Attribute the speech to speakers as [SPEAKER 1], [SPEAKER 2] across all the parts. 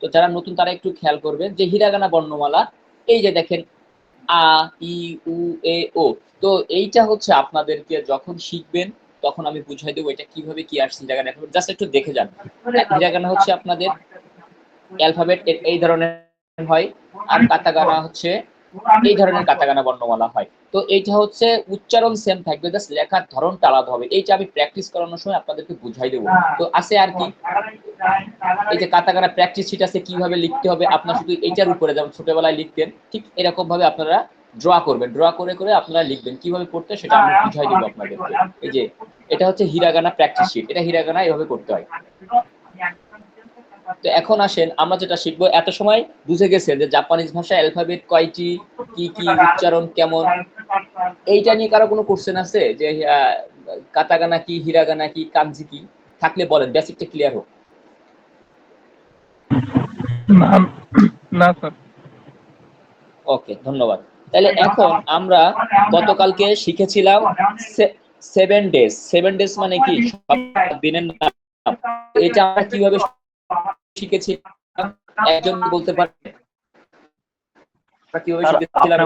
[SPEAKER 1] তো যারা নতুন তারা একটু খেয়াল করবেন যে হিরাগানা বর্ণমালা এই যে দেখেন আ ই উ এ ও, তো এইটা হচ্ছে আপনাদেরকে যখন শিখবেন তখন আমি বুঝাই দেবো এটা কিভাবে কি আসছে হিরাগানা। জাস্ট একটু দেখে যান। হিরাগানা হচ্ছে আপনাদের অ্যালফাবেট এই ধরনের হয়, আর কাতাকানা হচ্ছে এই ধরনের কাতাকানা বর্ণমালা হয়। তো এইটা হচ্ছে উচ্চারণ সেম থাকবে, জাস্ট লেখার ধরনটা আলাদা হবে। এইটা আমি প্র্যাকটিস করানোর সময় আপনাদেরকে বুঝাই দেবো। তো আছে আর কি, এই যে কাতাকানা প্র্যাকটিস শিট আছে কিভাবে লিখতে হবে, আপনার শুধু এইটার উপরে যেমন ছোটবেলায় লিখতেন ঠিক এরকম ভাবে আপনারা ড্র করবেন, ড্র করে করে আপনারা লিখবেন, কিভাবে করতে সেটা আমি বুঝাই দেবো আপনাদেরকে। এই যে এটা হচ্ছে হিরাগানা প্র্যাকটিস শিট, এটা হিরাগানা এভাবে করতে হয়। তো এখন আসেন আমরা যেটা শিখবো, এত সময় বুঝে গেছেন যে জাপানিজ ভাষা অ্যালফাবেট কয়টি, কি কি উচ্চারণ কেমন, এইটা নিয়ে কারো কোনো কোশ্চেন আছে যে কাতাকানা কি, হিরাগানা কি, কানজি কি? থাকলে বলেন, বেসিকটা ক্লিয়ার হোক।
[SPEAKER 2] না স্যার।
[SPEAKER 1] ওকে, ধন্যবাদ। তাহলে এখন আমরা গতকালকে শিখেছিলাম 7 ডেজ। 7 ডেজ মানে কি? 7 দিনের নাম। এটা আমরা কিভাবে শিখেছিলাম একজন বলতে পারে? কিভাবে শিখেছিলাম?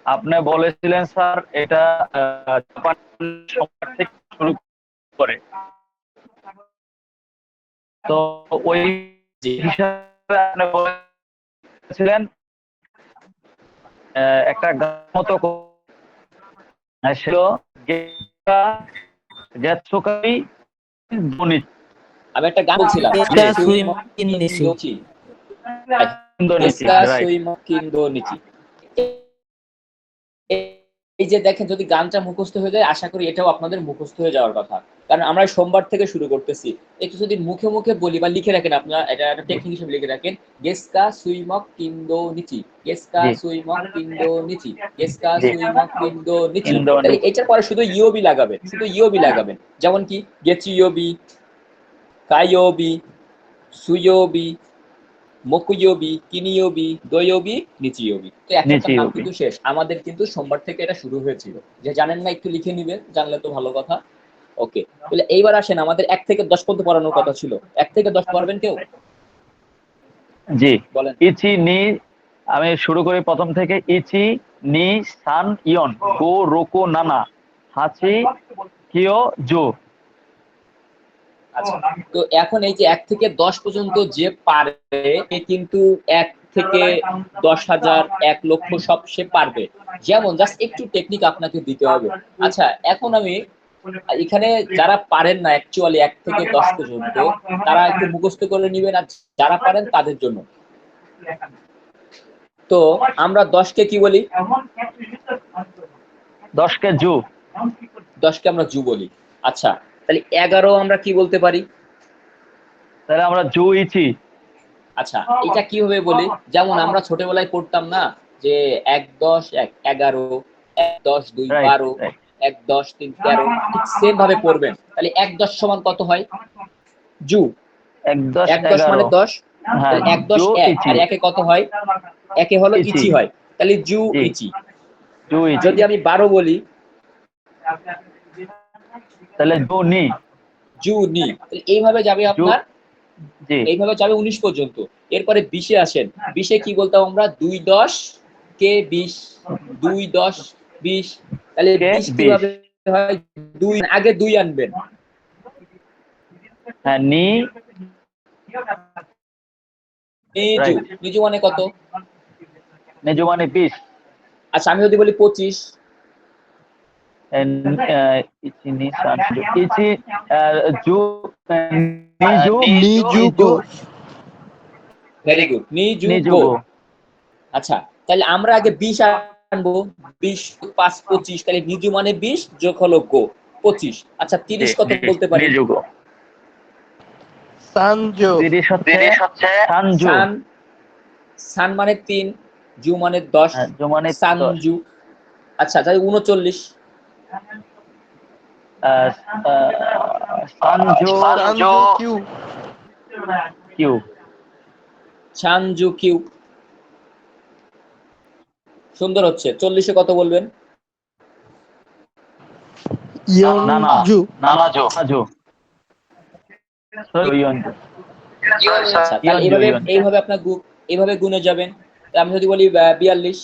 [SPEAKER 3] আপনি বলেছিলেন স্যার এটা সোমবার থেকে শুরু করে, তো ওই হিসাবে আপনি বলেছিলেন একটা মতো ছিল
[SPEAKER 1] আমি একটা গান বলছিলাম, এই যে দেখেন যদি গানটা মুখস্থ হয়ে যায় আশা করি এটাও আপনাদের মুখস্থ হয়ে যাওয়ার কথা, কারণ আমরা সোমবার থেকে শুরু করতেছি। একটু যদি মুখে মুখে বলি বা লিখে রাখেন, আপনারা এটা একটা টেকনিক হিসেবে লিখে রাখেন, গেসকা সুইমক কিন্দো নিচি, গেসকা সুইমক কিন্দো নিচি, গেসকা সুইমক কিন্দো নিচি। তাহলে এটার পরে শুধু ইওবি লাগাবেন, শুধু ইওবি লাগাবেন। যেমন কি গেচিওবি, কাইওবি, সুইওবি, মকুয়োবি, কিনিয়োবি, দয়োবি, নিচিয়োবি। তো একটা নাম কিন্তু শেষ। আমাদের কিন্তু সোমবার থেকে এটা শুরু হয়েছিল। যে জানেন না একটু লিখে নিবেন, জানলে তো ভালো কথা। ওকে, তাহলে এইবার আসেন, আমাদের 1 থেকে 10 পর্যন্ত পড়ানোর কথা ছিল। 1 থেকে 10 পড়বেন কেউ?
[SPEAKER 3] জি
[SPEAKER 1] বলেন।
[SPEAKER 3] ইচি নি, আমি শুরু করি প্রথম থেকে। ইচি নি সান ইয়ন গো রোকো নানা হাচি কিও জো।
[SPEAKER 1] আচ্ছা, তো এখন এই যে 1 থেকে 10 পর্যন্ত যে পারে সে কিন্তু 1 থেকে 10,000, 1 লক্ষ সব সে পারবে। যেমন জাস্ট একটু টেকনিক আপনাকে দিতে হবে। আচ্ছা, এখন আমি এখানে যারা পারেন না অ্যাকচুয়ালি 1 থেকে 10 পর্যন্ত, তারা একটু মুখস্থ করে নেবেন, আর যারা পারেন তাদের জন্য। তো আমরা 10 কে কি বলি?
[SPEAKER 3] 10 কে জু।
[SPEAKER 1] 10 কে আমরা জু বলি। আচ্ছা, তাহলে 11 আমরা কি বলতে পারি?
[SPEAKER 3] তাহলে আমরা জু ইচি।
[SPEAKER 1] আচ্ছা, এটা কিভাবে বলি? যেমন আমরা ছোটবেলায় পড়তাম না যে 1 10 1 11, 1 10 2 12, 1 10 3 13, ঠিক সেম ভাবে পড়বেন। তাহলে 1 10 সমান কত হয়? জু।
[SPEAKER 3] 1 10
[SPEAKER 1] 1 10 মানে 10, তাহলে 1 10 1, আর 1 এ কত হয়? 1 এ হলো ইচি হয়, তাহলে জু ইচি। যদি আমি 12 বলি
[SPEAKER 3] তাহলে জু নি।
[SPEAKER 1] জু নি। তাহলে এইভাবে যাবে আপনার, এইভাবে যাবে 19 পর্যন্ত। এরপরে 20 এ আসেন। 20 এ কি বলতাম আমরা? 2 10 কে 20, 2 10 20। তাহলে 20 কিভাবে হয়? 2 আগে 2 আনবেন।
[SPEAKER 3] হ্যাঁ, নি
[SPEAKER 1] নিজু, নিজু মানে কত?
[SPEAKER 3] নিজু মানে 20।
[SPEAKER 1] আচ্ছা, আমি যদি বলি 25,
[SPEAKER 3] ইচি নি সান জু ইচি জু নিজু
[SPEAKER 2] নিজুগো।
[SPEAKER 1] ভেরি গুড, নিজু গো। আচ্ছা, তাহলে আমরা আগে 20 আনবো। 20 5 25, তাহলে নিজু মানে 20 যোগ হলো গো 25। আচ্ছা, 30 কত বলতে পারি?
[SPEAKER 3] নিজুগো।
[SPEAKER 2] সানজো।
[SPEAKER 3] 30 হচ্ছে সানজু।
[SPEAKER 1] সান, সান মানে 3, জু মানে 10,
[SPEAKER 3] জু মানে
[SPEAKER 1] সানজু। আচ্ছা, তাহলে 39।
[SPEAKER 3] সানজু
[SPEAKER 2] সানজো কিউ।
[SPEAKER 3] কিউ।
[SPEAKER 1] সানজু কিউ। সুন্দর হচ্ছে। 40 এ কত বলবেন?
[SPEAKER 2] ইয়নজু।
[SPEAKER 3] নানাজু। সরি ইয়নজু।
[SPEAKER 1] আচ্ছা তাহলে এইভাবে এইভাবে আপনার এইভাবে গুণে যাবেন। তাহলে আমি যদি বলি 42,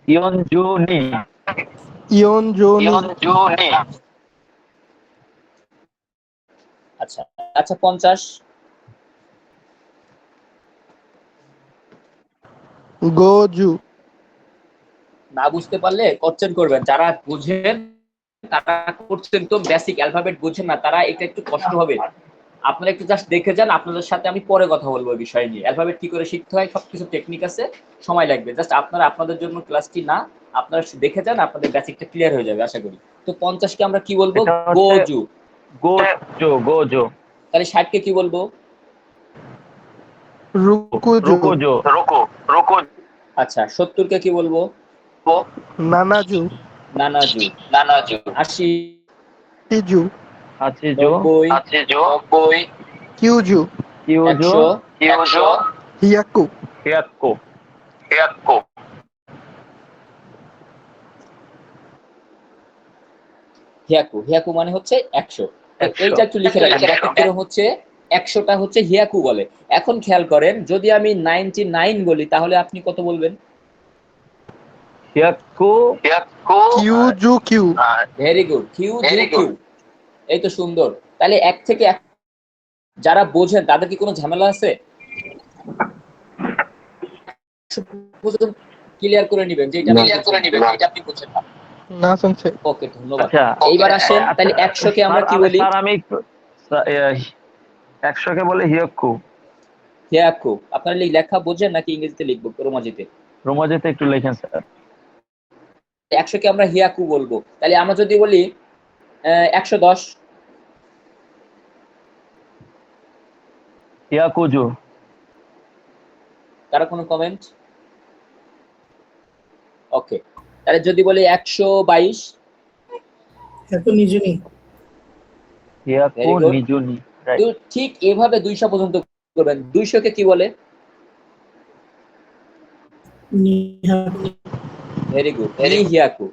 [SPEAKER 3] ইয়নজুনি
[SPEAKER 2] ইয়নজনি
[SPEAKER 1] আচ্ছা আচ্ছা 50,
[SPEAKER 2] গোজু
[SPEAKER 1] না বুঝতে পারলে কোশ্চেন করবেন, যারা বুঝেন তারা করছেন, তো বেসিক অ্যালফাবেট বুঝেন না তারা এটা একটু কষ্ট হবে। আপনারা একটু জাস্ট দেখে যান, আপনাদের সাথে আমি পরে কথা বলবো এই বিষয় নিয়ে। অ্যালফাবেট কি করে শিখতে হয় সবকিছু টেকনিক আছে, সময় লাগবে। জাস্ট আপনারা আপনাদের জন্য ক্লাসটি না, আপনারা দেখে যান, আপনাদের বেসিকটা ক্লিয়ার হয়ে যাবে আশা করি। তো 50 কে আমরা কি বলবো?
[SPEAKER 3] এটা হচ্ছে
[SPEAKER 1] গোজু।
[SPEAKER 3] গোজো।
[SPEAKER 1] তাহলে 60 কে কি বলবো?
[SPEAKER 2] রুকুজু
[SPEAKER 3] রুকো।
[SPEAKER 1] আচ্ছা 70 কে কি বলবো?
[SPEAKER 2] নানাজু
[SPEAKER 1] নানাজু। 80,
[SPEAKER 2] হিজু
[SPEAKER 1] 90,
[SPEAKER 2] কিউজু
[SPEAKER 1] 100,
[SPEAKER 2] হিয়াকু
[SPEAKER 1] হিয়াকু। হিয়াকু মানে হচ্ছে 100। তো
[SPEAKER 3] 100
[SPEAKER 1] এইটা একটু লিখে রাখেন, ব্র্যাকেট হচ্ছে 100টা হচ্ছে হিয়াকু বলে। এখন খেয়াল করেন, যদি আমি 99 বলি তাহলে আপনি কত বলবেন?
[SPEAKER 3] হিয়াকু
[SPEAKER 2] কিউজু কিউ
[SPEAKER 1] ভেরি গুড, কিউ জু কিউ। এই তো সুন্দর। তাহলে 1 থেকে 1 যারা বোঝেন তাদের কি কোনো ঝামেলা আছে? ক্লিয়ার করে নেবেন যে এটা আপনি বুঝছেন না।
[SPEAKER 2] না শুনছে
[SPEAKER 1] ওকে ধন্যবাদ।
[SPEAKER 3] আচ্ছা
[SPEAKER 1] এইবার আসেন, তাহলে 100 কে আমরা কি বলি?
[SPEAKER 3] স্যার আমি 100 কে বলে হিয়াকু।
[SPEAKER 1] হিয়াকু। আপনারা লেখা বোঝেন নাকি ইংরেজিতে লিখবো রোমাজিতে?
[SPEAKER 3] রোমাজিতে একটু লেখেন স্যার।
[SPEAKER 1] 100 কে আমরা হিয়াকু বলবো। তাহলে আমরা যদি বলি 110,
[SPEAKER 3] হিয়াকুজু।
[SPEAKER 1] কারো কোনো কমেন্ট? ওকে, তাহলে যদি বলি 122,
[SPEAKER 4] হিয়াকু নিজুনি
[SPEAKER 3] হিয়াকু
[SPEAKER 1] Very good.
[SPEAKER 3] নিজুনি।
[SPEAKER 1] তো ঠিক এভাবে 200 পর্যন্ত করবেন। 200 কে কি বলে?
[SPEAKER 4] নিহাকু
[SPEAKER 1] ভেরি গুড, নিহিয়াকু।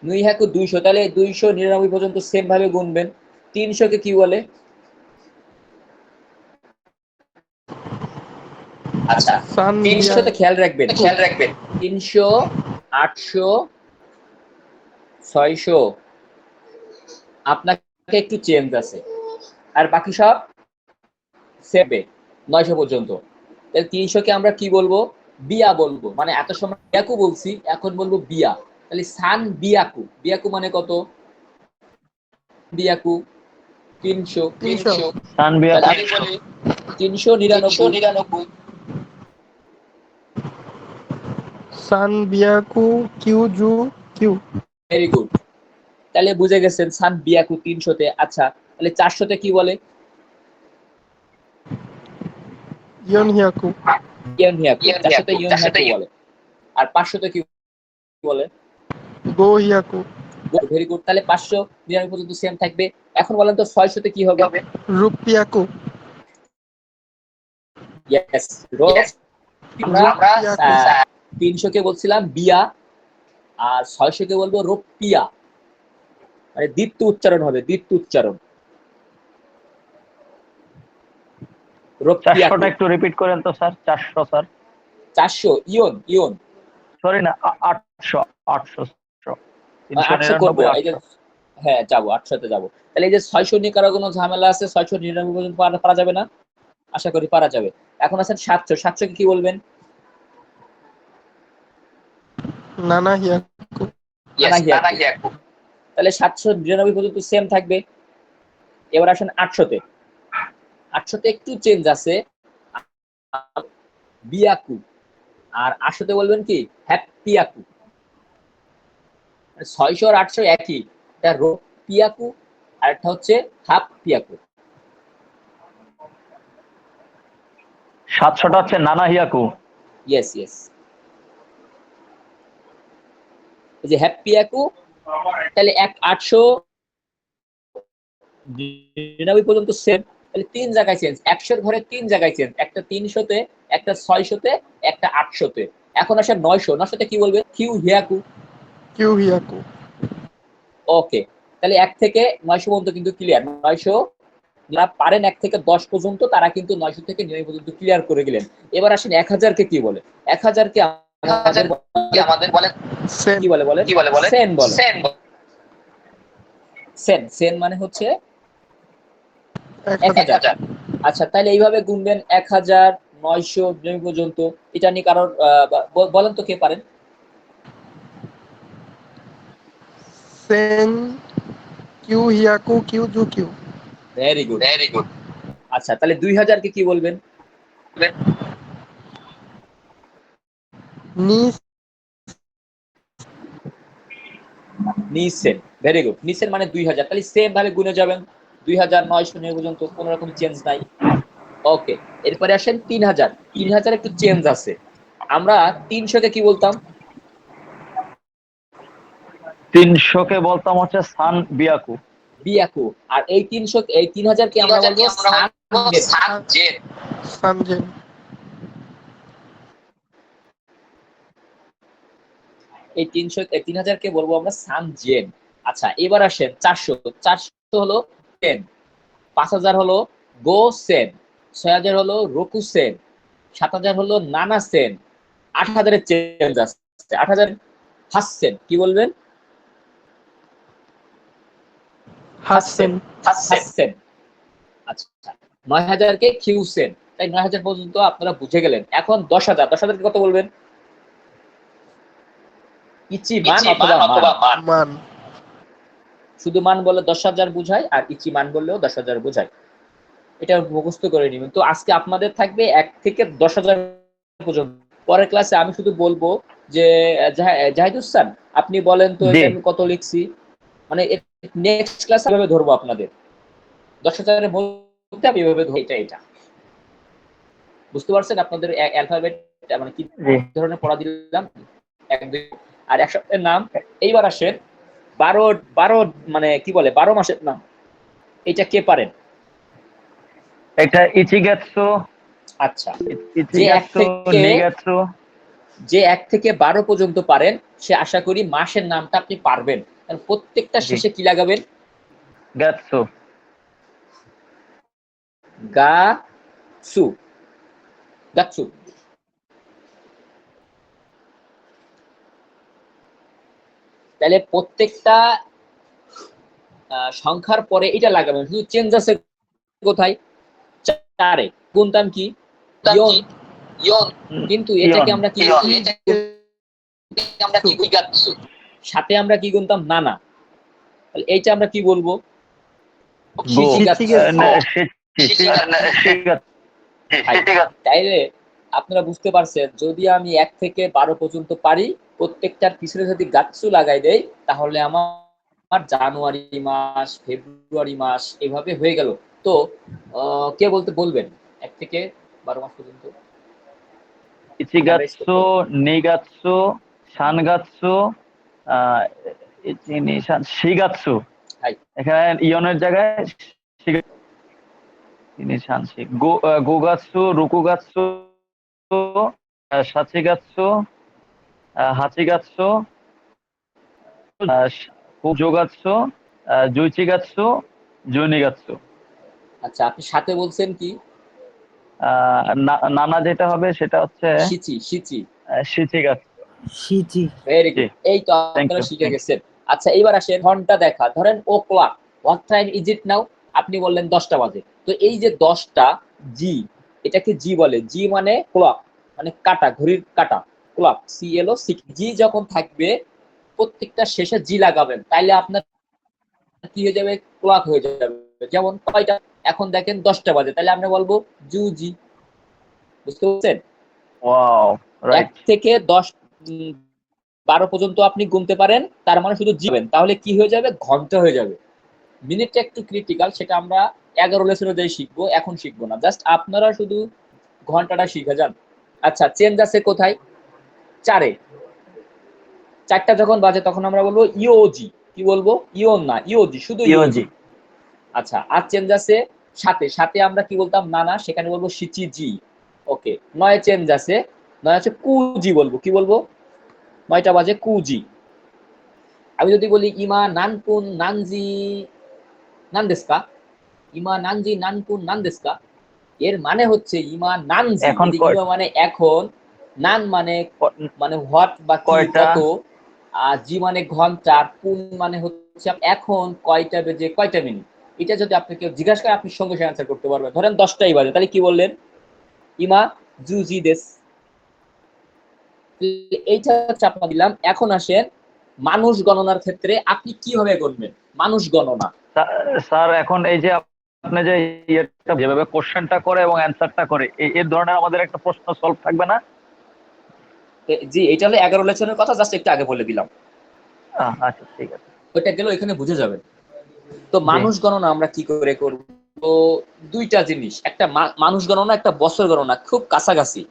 [SPEAKER 1] নিহিয়াকু 200। তাহলে 299 পর্যন্ত সেম ভাবে গুনবেন। 300 কে কি বলে? আচ্ছা
[SPEAKER 2] সান
[SPEAKER 1] 300 তে খেয়াল রাখবেন 300, 800, 600 আপনাকে একটু চেঞ্জ আছে, আর বাকি সব সেমে 900 পর্যন্ত। তাহলে 300 কে আমরা কি বলবো? বিয়া বলবো। মানে এত সময় বিয়াকু বলছি, এখন বলবো বিয়া। তাহলে সান বিয়াকু। বিয়াকু মানে কত? বিয়াকু 300।
[SPEAKER 3] সান
[SPEAKER 1] তাহলে
[SPEAKER 3] বিয়াকু
[SPEAKER 1] আমি বলি 399।
[SPEAKER 2] সান বিয়াকু কিউজু কিউ
[SPEAKER 1] ভেরি গুড। তাহলে বুঝে গেছেন সান বিয়াকু 300 তে। আচ্ছা তাহলে 400 তে কি বলে?
[SPEAKER 2] ইয়ন হিয়াকু
[SPEAKER 1] ইয়ন হিয়াকু। 400 তে ইয়ন হিয়াকু বলে। আর 500 তে কি বলে?
[SPEAKER 2] গো হিয়াকু
[SPEAKER 1] ভেরি গুড। তাহলে 599 পর্যন্ত সেম থাকবে। এখন বলেন তো 600 তে কি হবে?
[SPEAKER 2] রুপিয়াকু
[SPEAKER 1] ইয়েস, রোজ। আমরা
[SPEAKER 2] রুপিয়াকু
[SPEAKER 1] 300 কে বলছিলাম বিয়া, আর 600 কে বলবো রোপিয়া। মানে দ্বিত্ব উচ্চারণ হবে, দ্বিত্ব উচ্চারণ।
[SPEAKER 3] 400টা
[SPEAKER 1] রোপিয়াকু।
[SPEAKER 3] একটু রিপিট করেন তো স্যার। 400 স্যার।
[SPEAKER 1] 400 ইয়ন, ইয়ন।
[SPEAKER 3] সরি না 800
[SPEAKER 1] 800 করবো। এই যে
[SPEAKER 3] 399
[SPEAKER 1] হ্যাঁ যাবো 800 তে যাবো। তাহলে এই যে 600 নিয়ে কারো কোনো ঝামেলা আছে? 699 পর্যন্ত পারা যাবে না? আশা করি পারা যাবে। এখন আছেন 700। 700 কে কি বলবেন?
[SPEAKER 2] নানা হিয়াকু
[SPEAKER 1] নানাহিয়াকু। তাহলে 799 পর্যন্ত সেম থাকবে। এবার আসেন 800 তে। 800 তে একটু চেঞ্জ আছে, বিয়াকু। আর 800 তে বলবেন কি? হ্যাপিয়াকু। 600 আর 800 একই। এটা রোপিয়াকু আর একটা হচ্ছে হাপিয়াকু।
[SPEAKER 3] 700টা হচ্ছে নানা হিয়াকু।
[SPEAKER 1] Yes yes. এই যে হ্যাপিয়াকু। তাহলে 899 পর্যন্ত সেম। তাহলে 3 জায়গায় চেঞ্জ, 100 এর ঘরে 3 জায়গায় চেঞ্জ। একটা 300 তে, একটা 600 তে, একটা 800 তে। এখন আসে 900। 900 তে কি বলবে? কিউ হিয়াকু।
[SPEAKER 2] কিউ হিয়াকু
[SPEAKER 1] ওকে, তাহলে 1 থেকে 900 পর্যন্ত কিন্তু ক্লিয়ার। 900 যারা পারেন 1 থেকে 10 পর্যন্ত তারা কিন্তু 900 থেকে 9 পর্যন্ত ক্লিয়ার করে গেলেন। এবার আসেন 1000 কে কি বলে? 1000 কে আমাদের বলে
[SPEAKER 2] সেন
[SPEAKER 1] কি বলে বলেন? সেন বলে। সেন মানে হচ্ছে
[SPEAKER 2] 1000
[SPEAKER 1] 1000। আচ্ছা, তাহলে এইভাবে গুনবেন 1000 900 পর্যন্ত। এটা নিয়ে কারোর বলেন তো কে পারেন?
[SPEAKER 2] সেন কিউ হিয়াকু কিউ জু কিউ
[SPEAKER 1] ভেরি গুড। আচ্ছা, তাহলে 2000 কে কি বলবেন?
[SPEAKER 2] নি
[SPEAKER 1] নিসেন। Very good. নিসেন মানে 2000। তাহলে সেম ভাবে গুনে যাবেন 2900 পর্যন্ত, কোনো রকম চেঞ্জ নাই। ওকে, এরপরে আসেন 3000। 3000 একটু চেঞ্জ আছে। আমরা 300 কে কি বলতাম?
[SPEAKER 3] 300 কে বলতাম হচ্ছে সান বিয়াকু।
[SPEAKER 1] বিয়াকু। আর এই 3000 কে আমরা বলবো সানজেন।
[SPEAKER 2] সানজেন
[SPEAKER 1] এই 3000 কে বলবো আমরা সানজেন। আচ্ছা, এবার আসেন 400। 400 হলো সেন, 5000 হলো গো সেন, 6000 হলো রোকু সেন, 7000 হলো নানা সেন, 8000 এর চেঞ্জ আছে। 8000 হাসছেন, কি বলবেন?
[SPEAKER 2] হাসেন
[SPEAKER 1] হাসছেন। আচ্ছা, 9000 কে কিউসেন। তাই 9000 পর্যন্ত আপনারা বুঝে গেলেন। এখন 10000। 10000 কে কত বলবেন? ইচি মান অথবা মান।
[SPEAKER 2] মান
[SPEAKER 1] শুধু মান বলে 10000 বোঝায়, আর ইচি মান বললেও 10000 বোঝায়। এটা মুখস্থ করে নেবেন। তো আজকে আপনাদের থাকবে 1 থেকে 10000 পর্যন্ত। পরের ক্লাসে আমি শুধু বলবো যে জাহিদুসান আপনি বলেন তো
[SPEAKER 3] জি
[SPEAKER 1] এটা আমি কত লিখছি, মানে নেক্সট ক্লাসে কিভাবে ধরবো আপনাদের 10000 এর মধ্যে আমি এভাবে ধরবো এটা। বুঝতে পারছেন আপনাদের অ্যালফাবেট মানে কি
[SPEAKER 3] জি
[SPEAKER 1] ধরনের পড়া দিলাম? 1 2 আর 1 সপ্তাহের নাম। এইবার আসেন 12 মানে কি বলে 12 মাসের নাম। এটা কে পারেন?
[SPEAKER 3] এটা ইচিগাৎসু,
[SPEAKER 1] আচ্ছা, যে 1
[SPEAKER 3] ইচিগাৎসু,
[SPEAKER 1] থেকে
[SPEAKER 3] নিগাৎসু।
[SPEAKER 1] 1 থেকে 12 পর্যন্ত পারেন সে আশা করি মাসের নামটা আপনি পারবেন। কারণ প্রত্যেকটা
[SPEAKER 3] জি
[SPEAKER 1] শেষে কি লাগাবেন?
[SPEAKER 3] গাৎসু।
[SPEAKER 1] গা সু, গাচ্ছু। তাহলে প্রত্যেকটা সংখ্যার পরে এটা লাগাবেন। শুধু চেঞ্জ আছে কোথায়? 4 এ। গুনতাম কি? ইয়ন। কিন্তু এটাকে
[SPEAKER 3] ইয়ন।
[SPEAKER 1] আমরা কি সাথে আমরা কি গুনতাম? নানা। তাহলে এইটা আমরা কি বলবো?
[SPEAKER 3] গো
[SPEAKER 1] শিচিগাৎসু। তাইলে আপনারা বুঝতে পারছেন, যদি আমি 1 থেকে 12 পর্যন্ত পারি, প্রত্যেকটার পিছনে যদি গাচ্ছু লাগাই দেই, তাহলে আমার জানুয়ারি মাস, ফেব্রুয়ারি মাস এভাবে হয়ে গেল। তো কে বলবেন 1 থেকে 12 মাস পর্যন্ত?
[SPEAKER 3] ইচিগাৎসু, নিগাৎসু, সানগাৎসু, আহ শিগাৎসু।
[SPEAKER 1] হাই।
[SPEAKER 3] এখানে ইয়নের জায়গায় গোগাৎসু, রুকুগাৎসু, সাচিগাৎসু, হাচিগাৎসু, ফুজোগাৎসু, জুইচিগাৎসু, জুনিগাৎসু।
[SPEAKER 1] আচ্ছা, আপনি সাথে বলছেন কি?
[SPEAKER 3] নানা যেটা হবে সেটা হচ্ছে
[SPEAKER 1] শিচি।
[SPEAKER 3] শিচিগাৎসু।
[SPEAKER 4] সিচি।
[SPEAKER 1] ভেরি
[SPEAKER 3] জি,
[SPEAKER 1] গুড। এই তো
[SPEAKER 3] থ্যাংক
[SPEAKER 1] আপনারা
[SPEAKER 3] ইউ।
[SPEAKER 1] শিখে গেছেন। আচ্ছা, এবার আসেন ঘন্টা দেখা। ধরেন o'clock, what time is it now? আপনি বললেন 10টা বাজে। তো এই যে 10টা জি, এটাকে জি বলে। জি মানে ক্লক, মানে কাঁটা, ঘড়ির কাঁটা। ক্লক, CLO জি যখন থাকবে প্রত্যেকটা শেষে জি লাগাবেন, তাইলে আপনার কি হয়ে যাবে? ক্লক হয়ে যাবে। যেমন কয়টা? এখন দেখেন 10টা বাজে, তাহলে আমরা বলবো জু জি। বুঝতে পারছেন?
[SPEAKER 3] Wow,
[SPEAKER 1] 1
[SPEAKER 3] right.
[SPEAKER 1] থেকে 12 পর্যন্ত আপনি গুনতে পারেন, তার মানে শুধু জিবেন, তাহলে কি হয়ে যাবে? ঘন্টা হয়ে যাবে। মিনিটটা একটু ক্রিটিক্যাল, সেটা আমরা 11 লেসনে যাই শিখবো, এখন শিখবো না। জাস্ট আপনারা শুধু ঘন্টাটা শিখে যান। আচ্ছা, চেঞ্জ আছে কোথায়? 4 এ। 4টা যখন বাজে তখন আমরা বলবো ইওজি। কি বলবো? ইওন না, ইওজি, শুধু
[SPEAKER 3] ইয়োজি।
[SPEAKER 1] ইওজি। আচ্ছা, আর চেঞ্জ আছে সাথে আমরা কি বলতাম? নানা, সেখানে বলবো সিচি জি। ওকে, 9 চেঞ্জ আছে। 9 আছে কুজি বলবো। কি বলবো? 9টা বাজে কুজি। আমি যদি বলি ইমা নানকুন নানজি নানদেস্কা, ইমা নানজি নানকুন নানদেস্কা, এর মানে হচ্ছে ইমা নানজি,
[SPEAKER 3] এখন
[SPEAKER 1] এই যে ইমা মানে এখন, নান মানে মানে হোয়াট বা কি
[SPEAKER 3] কয়টা?
[SPEAKER 1] কত, আর জি মানে ঘন্টা, কুন মানে হচ্ছে এখন কয়টা বেজে কয়টা মিনিট। এটা যদি আপনি কেউ জিজ্ঞাসা করে আপনি সঙ্গে সঙ্গে অ্যান্সার করতে পারবেন। ধরেন 10টাই বাজে, তাহলে কি বললেন? ইমা জুজি দেস। এইটা হচ্ছে আপনার দিলাম। এখন আসেন মানুষ গণনার ক্ষেত্রে আপনি কিভাবে করবেন মানুষ গণনা।
[SPEAKER 3] স্যার এখন এই যে আপনি যে ইয়েটা যেভাবে কোশ্চেনটা করে এবং অ্যান্সারটা করে এর ধরনের আমাদের একটা প্রশ্ন সলভ থাকবে না?
[SPEAKER 1] জি, এটা হলো 11 লেসনের কথা, জাস্ট একটু আগে বলে দিলাম।
[SPEAKER 3] আচ্ছা ঠিক আছে।
[SPEAKER 1] ওইটা গেল, এখানে বুঝে যাবেন। তো
[SPEAKER 3] জি
[SPEAKER 1] মানুষ গণনা আমরা কি করে করব? তো দুইটা জিনিস, একটা মানুষ গণনা, একটা বছর গণনা, খুব কাছাকাছি।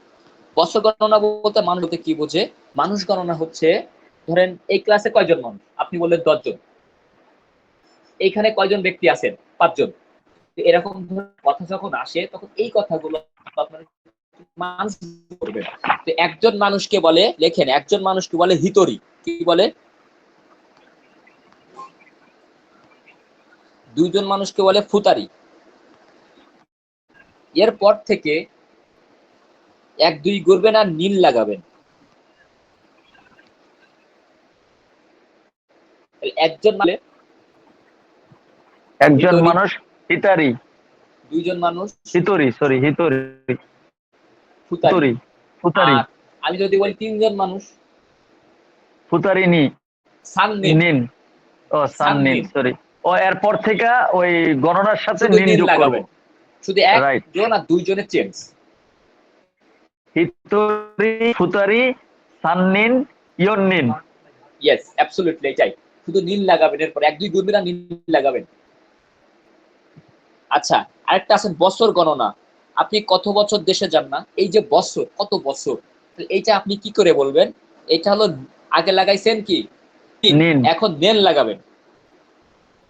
[SPEAKER 1] বছর গণনা বলতে মানুষ বলতে কি বোঝে? মানুষ গণনা হচ্ছে, ধরেন এই ক্লাসে কয়জন মানুষ, আপনি বললেন 10 জন, এইখানে কয়জন ব্যক্তি আছেন? 5 জন। এরকম কথা যখন আসে তখন এই কথাগুলো আপনার মানুষ করবেন। তো একজন মানুষকে বলে, লেখেন, একজন মানুষকে বলে হিতরি। কি বলে? দুইজন মানুষকে বলে ফুতারি। এরপর থেকে 1 2 করবেন আর নীল লাগাবেন। একজন মানে
[SPEAKER 3] একজন
[SPEAKER 1] হিতরি,
[SPEAKER 3] মানুষ হিতারি,
[SPEAKER 1] দুইজন মানুষ
[SPEAKER 3] হিতরি, সরি হিতরি,
[SPEAKER 1] ফুতারি,
[SPEAKER 3] ফুতরি, ফুতারি,
[SPEAKER 1] আর আমি যদি বলি 3জন মানুষ
[SPEAKER 3] ফুতারিনি,
[SPEAKER 1] সাননিন।
[SPEAKER 3] নিন, ও সাননিন,
[SPEAKER 1] সাননিন,
[SPEAKER 3] সরি। ও এরপর থেকে ওই গণনার সাথে
[SPEAKER 1] শুধু
[SPEAKER 3] নিন
[SPEAKER 1] নীল
[SPEAKER 3] যোগ করব।
[SPEAKER 1] লাগাবেন। শুধু
[SPEAKER 3] রাইট।
[SPEAKER 1] একজন আর দুইজনের চেঞ্জ।
[SPEAKER 3] হিতরি, ফুতারি, সাননিন, ইয়ন্নিন।
[SPEAKER 1] ইয়েস, অ্যাবসলিউটলি এটাই। শুধু নীল লাগাবেন, এরপর 1 2 করবেন আর নীল লাগাবেন। আচ্ছা, আরেকটা আছে বছর গণনা। আপনি কত বছর দেশে যান না, এই যে বছর, কত বছর, এইটা আপনি কি করে বলবেন? এটা হলো আগে লাগাইছেন কি দিন,
[SPEAKER 3] নিন,
[SPEAKER 1] এখন নেন লাগাবেন।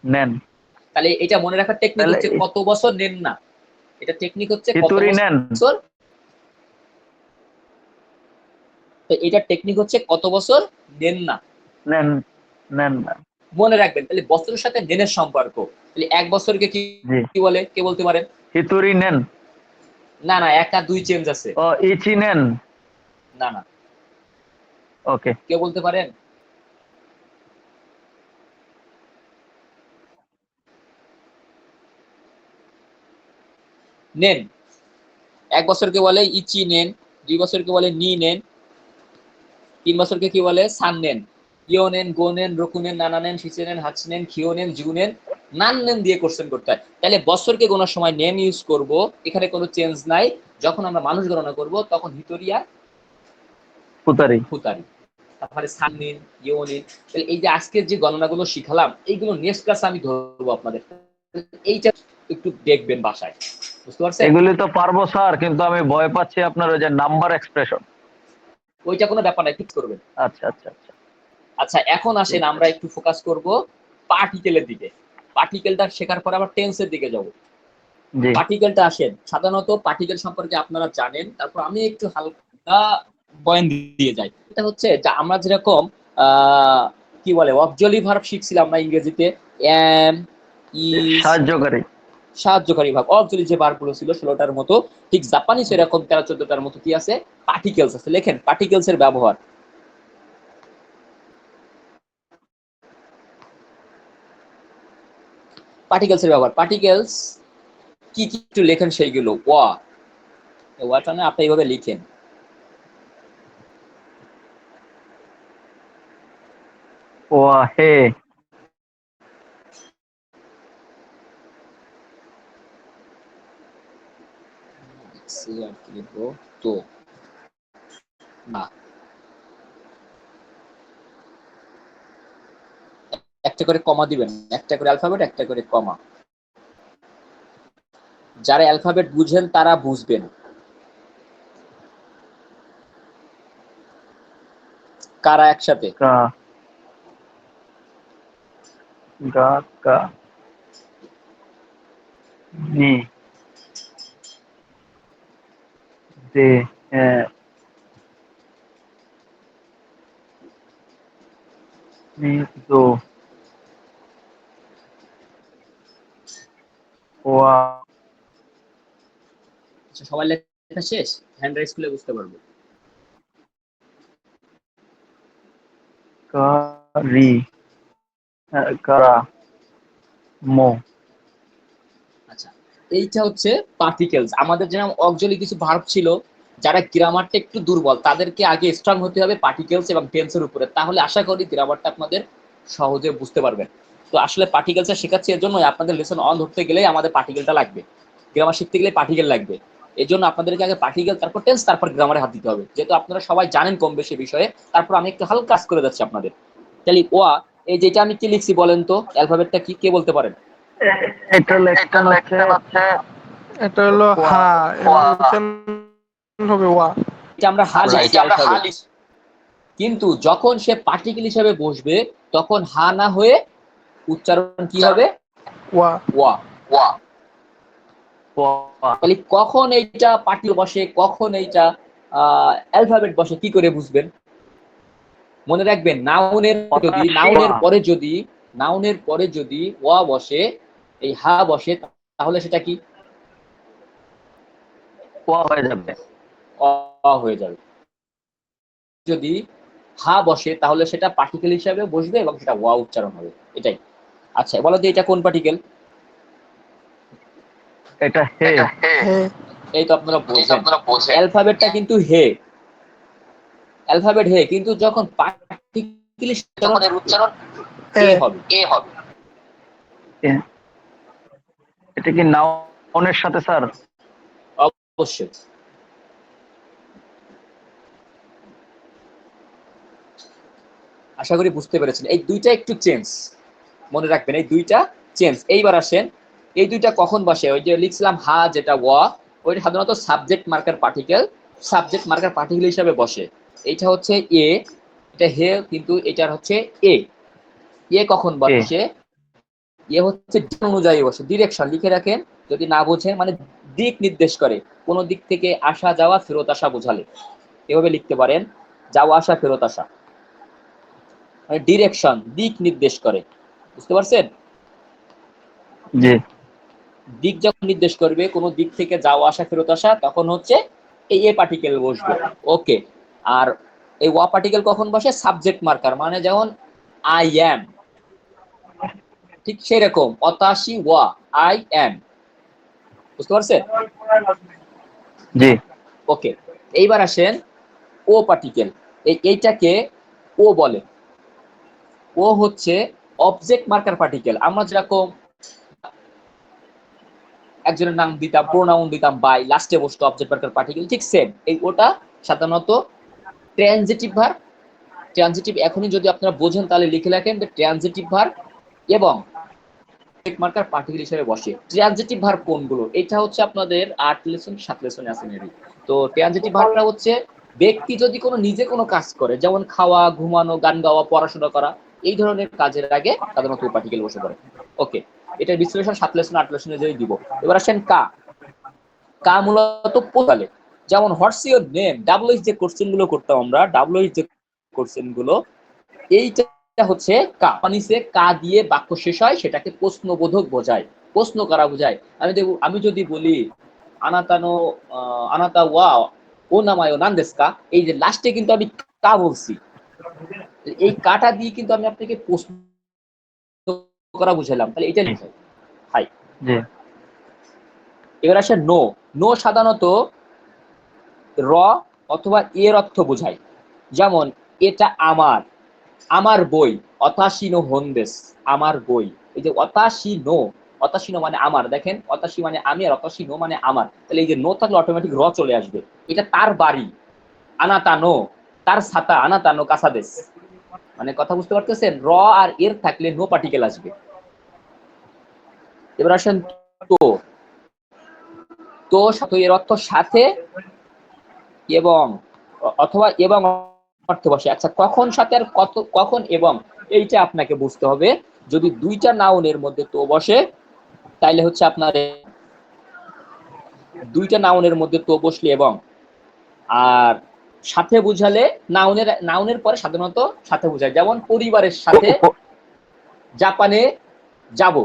[SPEAKER 3] নেন।
[SPEAKER 1] তাহলে এটা মনে রাখার টেকনিক
[SPEAKER 3] তাহলে
[SPEAKER 1] হচ্ছে কত বছর নেন না, এটা টেকনিক হচ্ছে কত
[SPEAKER 3] হিতুরি নেন,
[SPEAKER 1] বছর। তো এটা টেকনিক হচ্ছে কত বছর নেন না।
[SPEAKER 3] নেন, নেন না।
[SPEAKER 1] মনে রাখবেন, তাহলে বছরের সাথে নেনের সম্পর্ক। তাহলে 1 বছরকে কি
[SPEAKER 3] জি,
[SPEAKER 1] কি বলে, কে বলতে পারেন?
[SPEAKER 3] হিতুরি নেন।
[SPEAKER 1] না না, 1 আর 2 চেঞ্জ আছে।
[SPEAKER 3] ও ইচি নেন।
[SPEAKER 1] না না,
[SPEAKER 3] ওকে।
[SPEAKER 1] কে বলতে পারেন? নেন। 1 বছরকে বলে ইচি নেন, 2 বছরকে বলে নি নেন, 3 বছরকে কি বলে? সান নেন। ইও নেন, গো নেন, রকু নেন, নানা নেন, শিচে নেন, হাচ নেন, খিও নেন, জিউ নেন, নান নেন দিয়ে কোশ্চেন করতে হয়। তাহলে বছরকে গোনার সময় নেন ইউজ করব, এখানে কোনো চেঞ্জ নাই। যখন আমরা মানুষ গণনা করব তখন হিতরিয়া
[SPEAKER 3] ফুতারি।
[SPEAKER 1] ফুতারি, তারপরে সান নিন, ইও নিন। তাহলে এই যে আজকের যে গণনাগুলো শিখালাম, এইগুলো নেক্সট ক্লাসে আমি ধরবো আপনাদের। এইটা একটু দেখবেন বাসায়, বুঝতে পারছেন?
[SPEAKER 3] এগুলি তো পারবো স্যার, কিন্তু আমি ভয় পাচ্ছি আপনার ওই যে নাম্বার এক্সপ্রেশন।
[SPEAKER 1] ওইটা কোনো ব্যাপার নাই, ঠিক করবেন।
[SPEAKER 3] আচ্ছা আচ্ছা আচ্ছা,
[SPEAKER 1] আচ্ছা, এখন আসেন
[SPEAKER 3] ঠিক
[SPEAKER 1] আমরা
[SPEAKER 3] আছে।
[SPEAKER 1] একটু ফোকাস করব পার্টিকেলের দিকে। পার্টিকেলটা শেখার পর আবার টেন্সের দিকে যাব।
[SPEAKER 3] জি
[SPEAKER 1] পার্টিকেলটা আসেন, সাধারণত পার্টিকেল সম্পর্কে আপনারা জানেন, তারপর আমি একটু হালকা বয়ান দিয়ে যাই। এটা হচ্ছে যা আমরা যেরকম কি বলে অবজলি ভার্ব শিখছিলাম না ইংরেজিতে, এম, ইজ,
[SPEAKER 3] সাহায্যকারী।
[SPEAKER 1] সাহায্যকারী ভাব, অবজলি যে ভার্বগুলো ছিল 16টার মতো, ঠিক জাপানিজ এরকম 13 14টার মতো কি আছে, পার্টিকেলস আছে। লেখেন পার্টিকেলস এর ব্যবহার। পার্টিকেলস এর ব্যবহার, পার্টিকেলস কি কি একটু লেখেন সেইগুলো। ওয়াটা না আপনি এইভাবে লিখেন।
[SPEAKER 3] ওয়াহে,
[SPEAKER 1] আর কি লিখবো? তো না, একটা করে কমা দিবেন, একটা করে অ্যালফাবেট, একটা করে কমা। যারা অ্যালফাবেট বুঝেন তারা বুঝবেন। কারা একসাথে?
[SPEAKER 3] কা, গা, কা, নি, দে, তো ওয়া
[SPEAKER 1] আচ্ছা, সবার লেখা শেষ? হ্যান্ড রাইজ করলে বুঝতে পারবো।
[SPEAKER 3] কারি কারা মো।
[SPEAKER 1] আচ্ছা, এইটা হচ্ছে পার্টিকেলস। আমাদের যেমন অক্সিলারি কিছু ভার্ব ছিল, যারা গ্রামারটা একটু দুর্বল তাদেরকে আগে স্ট্রং হতে হবে পার্টিকেলস এবং টেন্সের উপরে, তাহলে আশা করি গ্রামারটা আপনাদের সহজে বুঝতে পারবেন। তো আসলে পার্টিকেলসটা শেখাচ্ছি এর জন্য, আপনাদের লেসন অন ধরতে গেলে আমাদের পার্টিকেলটা লাগবে, গ্রামার শিখতে গেলে পার্টিকেল লাগবে। এই জন্য আপনাদেরকে আগে পার্টিকেল, তারপর টেন্স, তারপর গ্রামারে হাত দিতে হবে, যেহেতু আপনারা সবাই জানেন কম বেশি বিষয়ে। তারপর আমি একটু হালকা কাজ করে যাচ্ছি আপনাদের। তাহলে ওয়া, এই যেটা আমি কি লিখছি বলেন তো, অ্যালফাবেটটা কি, কে বলতে পারেন?
[SPEAKER 3] এটা লেখছেন হচ্ছে
[SPEAKER 2] এটা হলো
[SPEAKER 3] ওয়া।
[SPEAKER 2] হা, এবং উচ্চারণ হবে ওয়া।
[SPEAKER 1] এটা আমরা হা
[SPEAKER 3] আচ্ছা,
[SPEAKER 1] লিখছি অ্যালফাবেট, কিন্তু যখন সে পার্টিকেল হিসেবে বসবে তখন হা না হয়ে উচ্চারণ কি হবে?
[SPEAKER 2] ওয়া।
[SPEAKER 1] ওয়া।
[SPEAKER 3] ওয়া।
[SPEAKER 1] তাহলে কখন এইটা পার্টিকেল বসে, কখন এইটা অ্যালফাবেট বসে, কি করে বুঝবেন? মনে রাখবেন, নাউনের পরে যদি ওয়া বসে, এই হা বসে, তাহলে সেটা কি?
[SPEAKER 3] ওয়া হয়ে যাবে।
[SPEAKER 1] অ হয়ে যাবে। যদি হা বসে তাহলে সেটা পার্টিকেল হিসাবে বসবে এবং সেটা ওয়া উচ্চারণ হবে, এটাই। আচ্ছা, বলো তো এটা কোন পার্টিকেল?
[SPEAKER 3] এটা হে।
[SPEAKER 2] হে।
[SPEAKER 1] এই তো আপনারা বোঝেন, অ্যালফাবেটটা কিন্তু হে, অ্যালফাবেট হে, কিন্তু যখন পার্টিকেল উচ্চারণ
[SPEAKER 2] এ।
[SPEAKER 1] এ হবে।
[SPEAKER 3] এটা কি নাউনের সাথে স্যার?
[SPEAKER 1] অবশ্যই। আশা করি বুঝতে পেরেছেন। এই দুইটা একটু চেঞ্জ, মনে রাখবেন এই দুইটা চেঞ্জ। এইবার আসেন, এই দুইটা কখন বসে? ওই যে লিখছিলাম হা, যেটা ওয়া, ওইটা সাধারণত সাবজেক্ট মার্কার পার্টিকেল হিসাবে বসে। এইটা হচ্ছে এ, এটা হে, কিন্তু এটার হচ্ছে এ। এ কখন বসে? এ হচ্ছে অনুযায়ী বসে, ডিরেকশন লিখে রাখেন যদি না বোঝেন, মানে দিক নির্দেশ করে, কোন দিক থেকে আসা যাওয়া ফেরত আসা বোঝালে এভাবে লিখতে পারেন, যাওয়া আসা ফেরত আসা, মানে ডিরেকশন, দিক নির্দেশ করে। বুঝতে পারছেন?
[SPEAKER 3] জি।
[SPEAKER 1] দিক যখন নির্দেশ করবে কোন দিক থেকে যাওয়া আসা ফেরত আসা, তখন হচ্ছে এই এ পার্টিকেল বসবে। ওকে। আর এই ওয়া পার্টিকেল কখন বসে? সাবজেক্ট মার্কার, মানে যেমন আই অ্যাম, ঠিক সেরকম অতাশি ওয়া, আই অ্যাম। বুঝতে পারছেন?
[SPEAKER 3] জি।
[SPEAKER 1] ওকে। এইবার আসেন ও পার্টিকেল, এইটাকে ও বলে। ও হচ্ছে অবজেক্ট মার্কার পার্টিকেল। আমরা যেরকম একজনের নাম দিতাম, প্রোনাউন দিতাম বাই, লাস্টে বসতো অবজেক্ট মার্কার পার্টিকেল, ঠিক সেম এই ওটা সাধারণত ট্রানজিটিভ ভার্ব। ট্রানজিটিভ এখনই যদি আপনারা বোঝেন তাহলে লিখে রাখেন, ট্রানজিটিভ ভার্ব এবং মার্কার পার্টিকেল হিসেবে বসে। ট্রানজিটিভ ভার্ব কোনগুলো? এটা হচ্ছে আপনাদের 8 লেসন 7 লেসনে আছে মেবি। তো ট্রানজিটিভ ভার্বটা হচ্ছে ব্যক্তি যদি কোনো নিজে কোনো কাজ করে, যেমন খাওয়া, ঘুমানো, গান গাওয়া, পড়াশোনা করা, এই ধরনের কাজের আগে সাধারণত পার্টিকেল বসে পড়ে। ওকে, এটার বিশ্লেষণ 7 লেসন 8 লেসনে যদি দিব। এবার আসেন কা। কা মূলত পোতালে, যেমন হোয়াটস ইউর নেম, ডাব্লিউএইচ যে কোশ্চেন গুলো করতাম আমরা, ডাব্লিউএইচ যে কোশ্চেন গুলো, এইটা হচ্ছে কা, পানিসে কা দিয়ে বাক্য শেষ হয়, সেটাকে প্রশ্নবোধক বোঝায়, প্রশ্ন করা বোঝায়। আমি যদি বলি আনাতানো আনাতা ওয়া ও নামায়ো নান্দেস্কা, এই যে লাস্টে কিন্তু আমি কা বলছি, এই কাটা দিয়ে কিন্তু আমি আপনাকে প্রশ্ন করা বুঝাইলাম, তাহলে এটা লিখাই হাই।
[SPEAKER 3] জি।
[SPEAKER 1] এবার আসে নো। নো সাধারণত র অথবা এর অর্থ বোঝায়, যেমন এটা আমার, আমার বই, অতাশিনো হন্দেস, আমার বই। এই যে অতাশিনো, অতাশিনো মানে আমার, দেখেন অতাশি মানে আমি আর অতাশিনো মানে আমার, তাহলে এই যে নো থাকলে অটোমেটিক র চলে আসবে। এটা তার বাড়ি, আনাতানো, তার ছাতা, আনাতানো কাসাদেস। মানে কথা বুঝতে পারতেছেন? র আর এর থাকলে নো পার্টিকেল আসবে। এবার আসেন তো। তো এর অর্থ সাথে এবং, অথবা এবং অর্থে বসে। আচ্ছা, কখন সাথে আর কখন এবং, এইটা আপনাকে বুঝতে হবে। যদি দুইটা নাউনের মধ্যে তো বসে, তাইলে হচ্ছে আপনার দুইটা নাউনের মধ্যে তো বসলে এবং, আর সাথে বুঝালে নাউনের পরে সাধারণত সাথে বুঝায়, যেমন পরিবারের সাথে জাপানে যাব,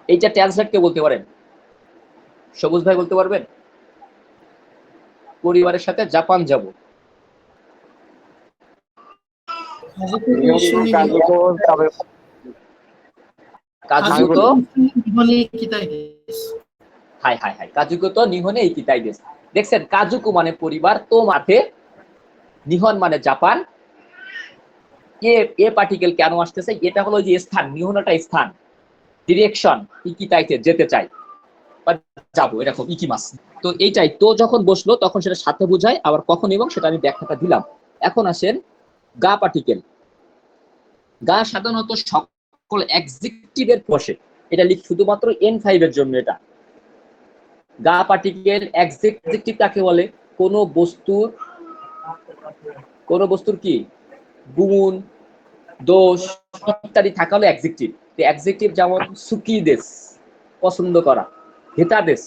[SPEAKER 1] এইটা ট্রান্সলেট কে বলতে পারেন? সবুজ ভাই বলতে পারবেন? পরিবারের সাথে জাপান যাব। কাজুকো হাই হাই হাই, কাজুকো তো নিহনে ইকিতাই দেশ। দেখছেন, কাজুকু মানে পরিবার, তো মাঠে, নিহন মানে জাপান। এ পার্টিকেল কেন আসতেছে? এটা হলো যে স্থান, নিহনটা স্থান, ডিরেকশন, ইকিতাইতে যেতে চাই বা যাবো, এরকম ইকিমাস। তো এইটাই, তো যখন বসলো তখন সেটা সাথে বোঝায়, আবার কখন এবং সেটা আমি ব্যাখ্যাটা দিলাম। এখন আসেন গা পার্টিকেল। গা সাধারণত সকল এক্সিকিউটিভের বসে, এটা শুধুমাত্র N5 এর জন্য। এটা গা পার্টিকেল এক্সিকিউটিভ কাকে বলে? কোন বস্তুর কি গুণ, দোষ ইত্যাদি থাকা হলো এক্সিকিউটিভ। এক্সিকিউটিভ যেমন সুকি দেশ, পছন্দ করা, হেতা দেশ,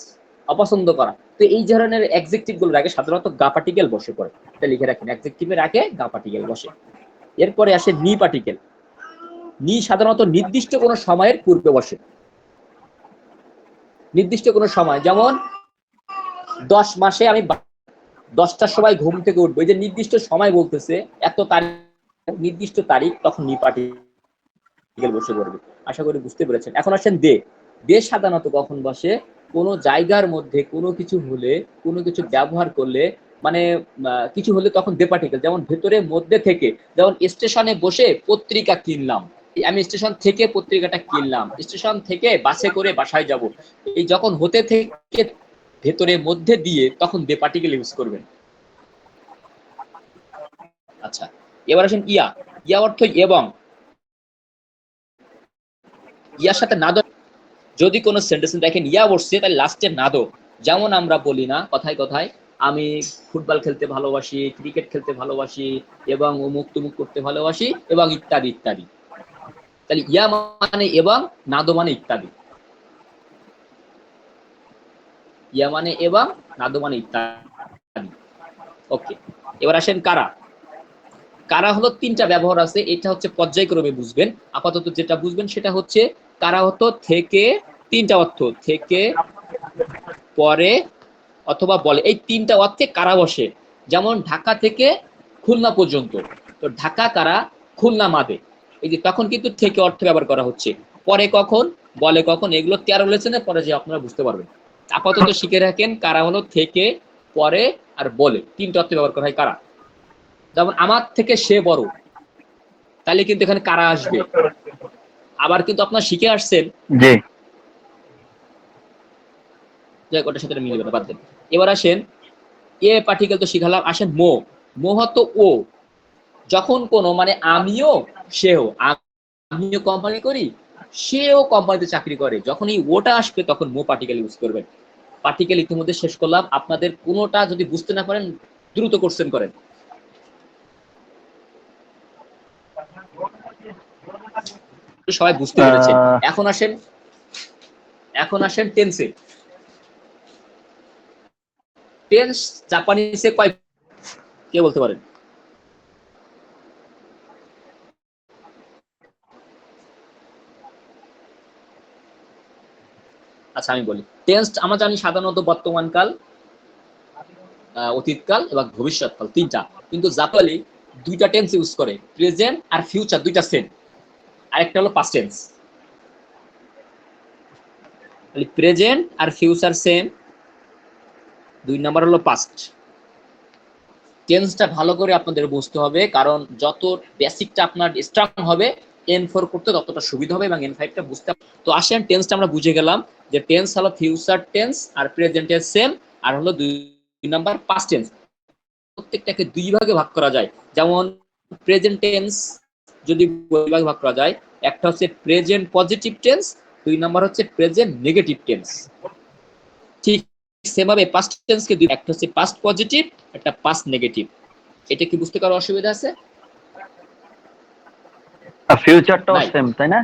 [SPEAKER 1] অপছন্দ করা। তো এই ধরনের এক্সিকিউটিভ গুলোর আগে সাধারণত গা পার্টিকেল বসে পড়ে, এটা লিখে রাখেন, এক্সিকিউটিভের আগে গা পার্টিকেল বসে। এরপরে আসে নি পার্টিকেল। নি সাধারণত নির্দিষ্ট কোনো সময়ের পূর্বে বসে, নির্দিষ্ট কোনো সময়, যেমন 10 মাসে আমি 10টার সময় ঘুম থেকে উঠবো, এই যে নির্দিষ্ট সময় বলতেছে, এত তারিখ, নির্দিষ্ট তারিখ, তখন নি পার্টিকেল বসে পড়বে। আশা করি বুঝতে পেরেছেন। এখন আসেন দে। দে সাধারণত কখন বসে? কোনো জায়গার মধ্যে কোনো কিছু হলে, কোনো কিছু ব্যবহার করলে, মানে কিছু হলে তখন দে পার্টিকেল। যেমন ভেতরে, মধ্যে থেকে, যেমন স্টেশনে বসে পত্রিকা কিনলাম, আমি স্টেশন থেকে পত্রিকাটা কিনলাম, স্টেশন থেকে বাসে করে বাসায় যাব, এই যখন হতে থেকে ভেতরে, মধ্যে দিয়ে, তখন দে পার্টিকেল ইউজ করবেন। আচ্ছা, এবার আসেন ইয়া। ইয়া অর্থ এবং। ইয়ার সাথে নাদো, যদি কোনো সেন্টেন্স দেখেন ইয়া বসছে, তাহলে লাস্টে নাদো। যেমন আমরা বলি না কথায় কথায়, আমি ফুটবল খেলতে ভালোবাসি, ক্রিকেট খেলতে ভালোবাসি, এবং অমুক তুমুক করতে ভালোবাসি, এবং ইত্যাদি ইত্যাদি। তাহলে ইয়া মানে এবং, নাদো মানে ইত্যাদি। ইয়া মানে এবং, নাদো মানে ইত্যাদি। ওকে, এবার আসেন কারা। কারা হলো 3টা ব্যবহার আছে, এটা হচ্ছে পর্যায়ক্রমে বুঝবেন। আপাতত যেটা বুঝবেন সেটা হচ্ছে কারা হতো থেকে, 3টা অর্থ, থেকে, পরে, অথবা বলে, এই 3টা অর্থে কারা বসে। যেমন ঢাকা থেকে খুলনা পর্যন্ত, তো ঢাকা কারা, খুলনা মাদে, এই যে তখন কিন্তু থেকে অর্থ ব্যবহার করা হচ্ছে। পরে কখন, বলে কখন, এগুলো 13 লেসনের পরে যে আপনারা বুঝতে পারবেন। আপাতত শিখে রাখেন, কারা হলো থেকে, পরে আর বলে, 3টা অর্থ ব্যবহার করা হয় কারা। যেমন আমার থেকে সে বড়, তাহলে কিন্তু এখানে কারা আসবে। আবার কিন্তু আপনারা শিখে আসছেন,
[SPEAKER 3] জি,
[SPEAKER 1] ওটার সাথে মিলবে না, বাদ দেন। এবার আসেন এ পার্টিকেল তো শিখালাম। আসেন মো। মো হতো ও, যখন কোনো, মানে আমিও সেও, আমিও কোম্পানি করি, সেও কোম্পানিতে চাকরি করে, যখন এই ওটা আসবে তখন মো পার্টিকেল ইউজ করবেন। পার্টিকেল ইতিমধ্যে শেষ করলাম। আপনাদের কোনোটা যদি বুঝতে না পারেন, দ্রুত কোশ্চেন করেন। সবাই বুঝতে পেরেছেন। এখন আসেন টেন্সে। টেন্স জাপানিসে কয়, কে বলতে পারেন? আচ্ছা আমি বলি। টেন্স আমরা জানি সাধারণত বর্তমানকাল, অতীতকাল এবং ভবিষ্যৎকাল, 3টা। কিন্তু জাপানি 2টা টেন্স ইউজ করে, প্রেজেন্ট আর ফিউচার, 2টা সেম। আরেকটা হলো পাস্ট টেন্স। প্রেজেন্ট আর ফিউচার সেম, 2 নাম্বার হলো পাস্ট। টেন্সটা ভালো করে আপনাদের বুঝতে হবে, কারণ যত বেসিকটা আপনার স্ট্রং হবে, N4 করতে ততটা সুবিধা হবে এবং N5টা বুঝতে। তো আসেন, টেন্সটা আমরা বুঝে গেলাম যে টেন্স হলো ফিউচার টেন্স আর প্রেজেন্ট টেন্স সেম, আর হলো 2 নাম্বার পাস্ট টেন্স। প্রত্যেকটাকে 2 ভাগে ভাগ করা যায়। যেমন প্রেজেন্ট টেন্স যদি 2 ভাগে ভাগ করা যায়, একটা হচ্ছে প্রেজেন্ট পজিটিভ টেন্স, 2 নাম্বার হচ্ছে প্রেজেন্ট নেগেটিভ টেন্স। ঠিক সেভাবে পাস্ট টেন্সকে দুই, একটা হচ্ছে পাস্ট পজিটিভ, একটা পাস্ট নেগেটিভ। এটা কি বুঝতে কারো অসুবিধা আছে?
[SPEAKER 3] ফিউচারটাও সেম, তাই না?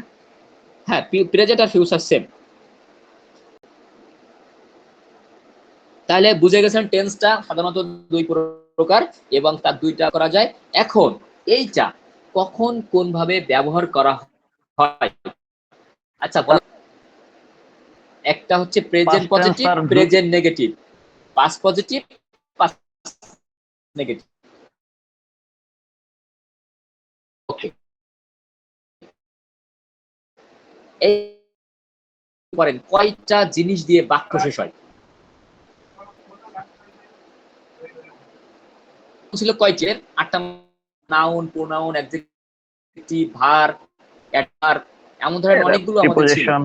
[SPEAKER 1] হ্যাঁ, প্রেজেন্ট আর ফিউচার সেম। তাহলে বুঝে গেছেন টেন্সটা সাধারণত 2 প্রকার এবং তার দুইটা করা যায়। এখন এইটা কখন কোন ভাবে ব্যবহার করা হয়? আচ্ছা বলেন। একটা হচ্ছে প্রেজেন্ট
[SPEAKER 3] Past tense
[SPEAKER 1] পজিটিভ,
[SPEAKER 3] আর
[SPEAKER 1] present negative, past positive, past negative. Okay, এই করেন কয়টা জিনিস দিয়ে বাক্য শেষ হয়? ছিল কয়টি? 8টা। Noun, pronoun, adjective, verb, adverb, এমন ধরনের অনেকগুলো আমাদের ছিল।
[SPEAKER 3] প্রিপোজিশন।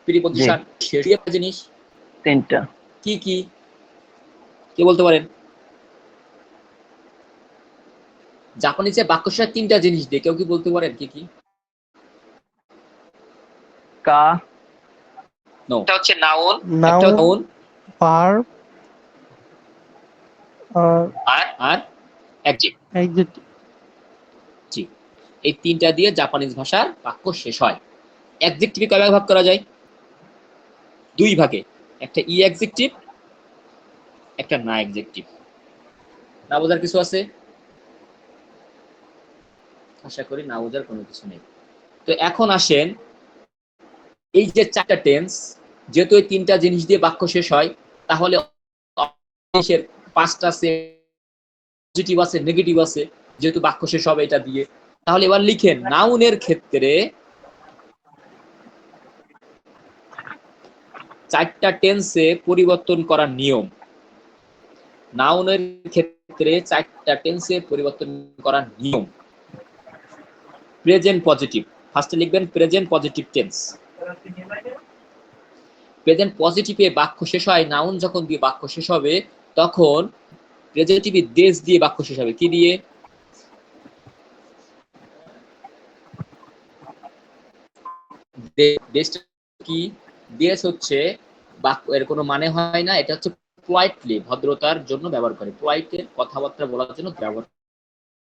[SPEAKER 1] প্রিপোজিশন, শেষ একটা জিনিস
[SPEAKER 3] 3টা।
[SPEAKER 1] কি কি কে বলতে পারেন? জাপানিজে বাক্য শেষ 3টা জিনিস দিয়ে, কেউ কি বলতে পারেন কি কি?
[SPEAKER 3] কা,
[SPEAKER 1] নো, এটা হচ্ছে নাউন, একটা
[SPEAKER 2] নাউন,
[SPEAKER 1] নাউন
[SPEAKER 2] ভার্ব,
[SPEAKER 1] আর অ্যাডজেক্টিভ।
[SPEAKER 2] অ্যাডজেক্টিভ।
[SPEAKER 1] জি, এই 3টা দিয়ে জাপানিজ ভাষার বাক্য শেষ হয়। অ্যাডজেক্টিভে কয় ভাগ করা যায়? 2 ভাগে, একটা ই অ্যাডজেক্টিভ, একটা না অ্যাডজেক্টিভ। না বোঝার কিছু আছে? আশা করি না বোঝার কোনো কিছু নেই। তো এখন আসেন, এই যে 4টা টেন্স, যেহেতু এই 3টা জিনিস দিয়ে বাক্য শেষ হয়, তাহলে 5টা আছে, পজিটিভ আছে, নেগেটিভ আছে, যেহেতু বাক্য শেষ হবে এটা দিয়ে। তাহলে এবার লিখেন নাউনের ক্ষেত্রে 4টা টেন্সে পরিবর্তন করার নিয়ম। নাউনের ক্ষেত্রে 4টা টেন্সে পরিবর্তন করার নিয়ম। প্রেজেন্ট পজিটিভ, ফার্স্টে লিখবেন প্রেজেন্ট পজিটিভ টেন্স। প্রেজেন্ট পজিটিভে বাক্য শেষ হয়, নাউন যখন দিয়ে বাক্য শেষ হবে তখন প্রেজেন্টিভে দেশ দিয়ে বাক্য শেষ হবে। কি দিয়ে? দেশটা কি? দেশ হচ্ছে বাক্য, এর কোনো মানে হয় না, এটা হচ্ছে পোলাইটলি, ভদ্রতার জন্য ব্যবহার করে, পোলাইটের কথাবার্তা বলার জন্য ব্যবহার।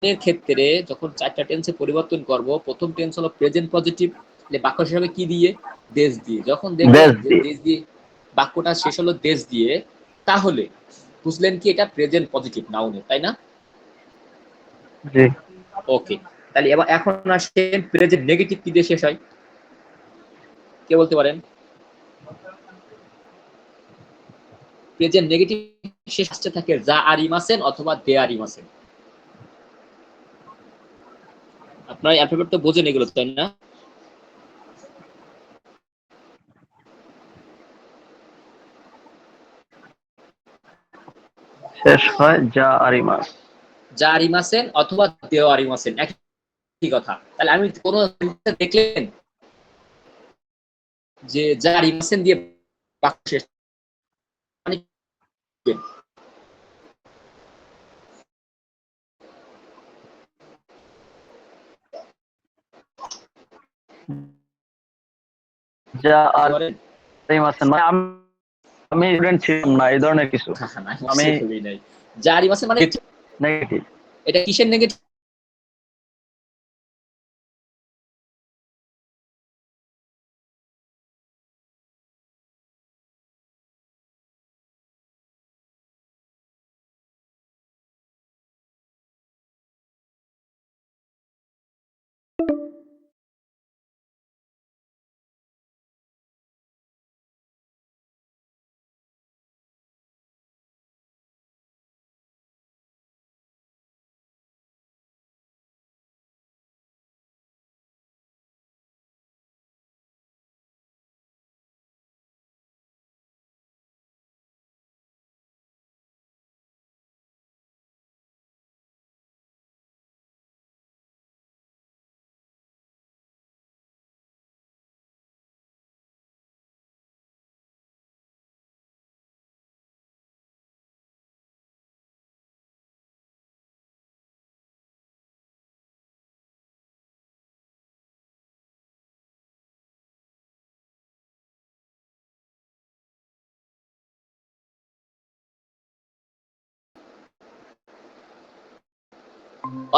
[SPEAKER 1] এর ক্ষেত্রে যখন 4টা টেন্সে পরিবর্তন করব, প্রথম টেন্স হলো প্রেজেন্ট পজিটিভ, বাক্য শেষ হবে কি দিয়ে? দেশ দিয়ে। যখন দেখবেন
[SPEAKER 3] দেশ
[SPEAKER 1] যে
[SPEAKER 3] দিয়ে।
[SPEAKER 1] দেশ দিয়ে বাক্যটা শেষ হলো দেশ দিয়ে, তাহলে বুঝলেন কি এটা প্রেজেন্ট পজিটিভ নাউনে, তাই না?
[SPEAKER 3] জি।
[SPEAKER 1] ওকে, তাহলে এবার এখন আসেন প্রেজেন্ট নেগেটিভ কি দিয়ে শেষ হয়? কে বলতে পারেন? প্রেজেন্ট নেগেটিভ শেষে থাকে যা আরিমাসেন অথবা দে আরিমাসেন। আপনারা অ্যালফাবেট তো বোঝেন এগুলো, তাই না?
[SPEAKER 3] শেষ হয় যা আরিমাস।
[SPEAKER 1] যা আরিমাসেন অথবা দে আরিমাসেন, একই কথা। তাহলে আমি কোন দেখলেন যে যা আরিমাসেন দিয়ে বাক্য শেষ, মানে
[SPEAKER 3] যা
[SPEAKER 1] বলতে পারেন?
[SPEAKER 3] আরিমাস, মানে আমি স্টুডেন্ট ছিলাম না এই ধরনের কিছু। আমি
[SPEAKER 1] নাই, যা আরিমাসেন মানে
[SPEAKER 3] নেগেটিভ।
[SPEAKER 1] এটা কিসের নেগেটিভ?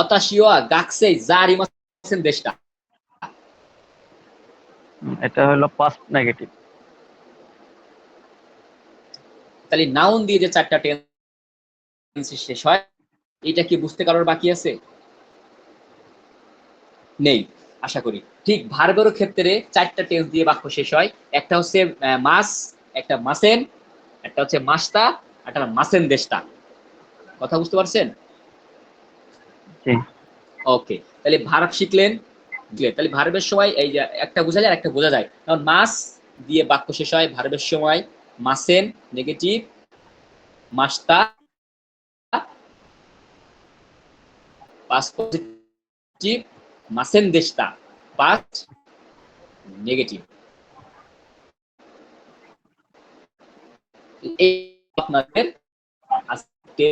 [SPEAKER 1] অতাশিওয়া গাকসে যা আরিমাসেন দেশটা।
[SPEAKER 3] এটা হলো পাস্ট নেগেটিভ।
[SPEAKER 1] তাহলে নাউন দিয়ে যে 4টা টেন্স শেষ হয়, এটা কি বুঝতে কারোর বাকি আছে? নেই আশা করি। ঠিক ভার্বেরও ক্ষেত্রে 4টা টেন্স দিয়ে বাক্য শেষ হয়। একটা হচ্ছে মাস, একটা মাসেন, একটা হচ্ছে মাস্তা, একটা মাসেন দেশটা। কথা বুঝতে পারছেন?
[SPEAKER 3] জি।
[SPEAKER 1] ওকে, তাহলে ভার্ব শিখলেন। তাহলে ভার্বের সময় এই যে একটা বোঝা যায়, একটা বোঝা যায়। কারণ মাস দিয়ে বাক্য শেষ হয়, ভার্বের সময় মাসেন নেগেটিভ, মাস্তা পাস্ট পজিটিভ, মাসেন দেশটা পাস্ট নেগেটিভ। এই আপনাদের আজকে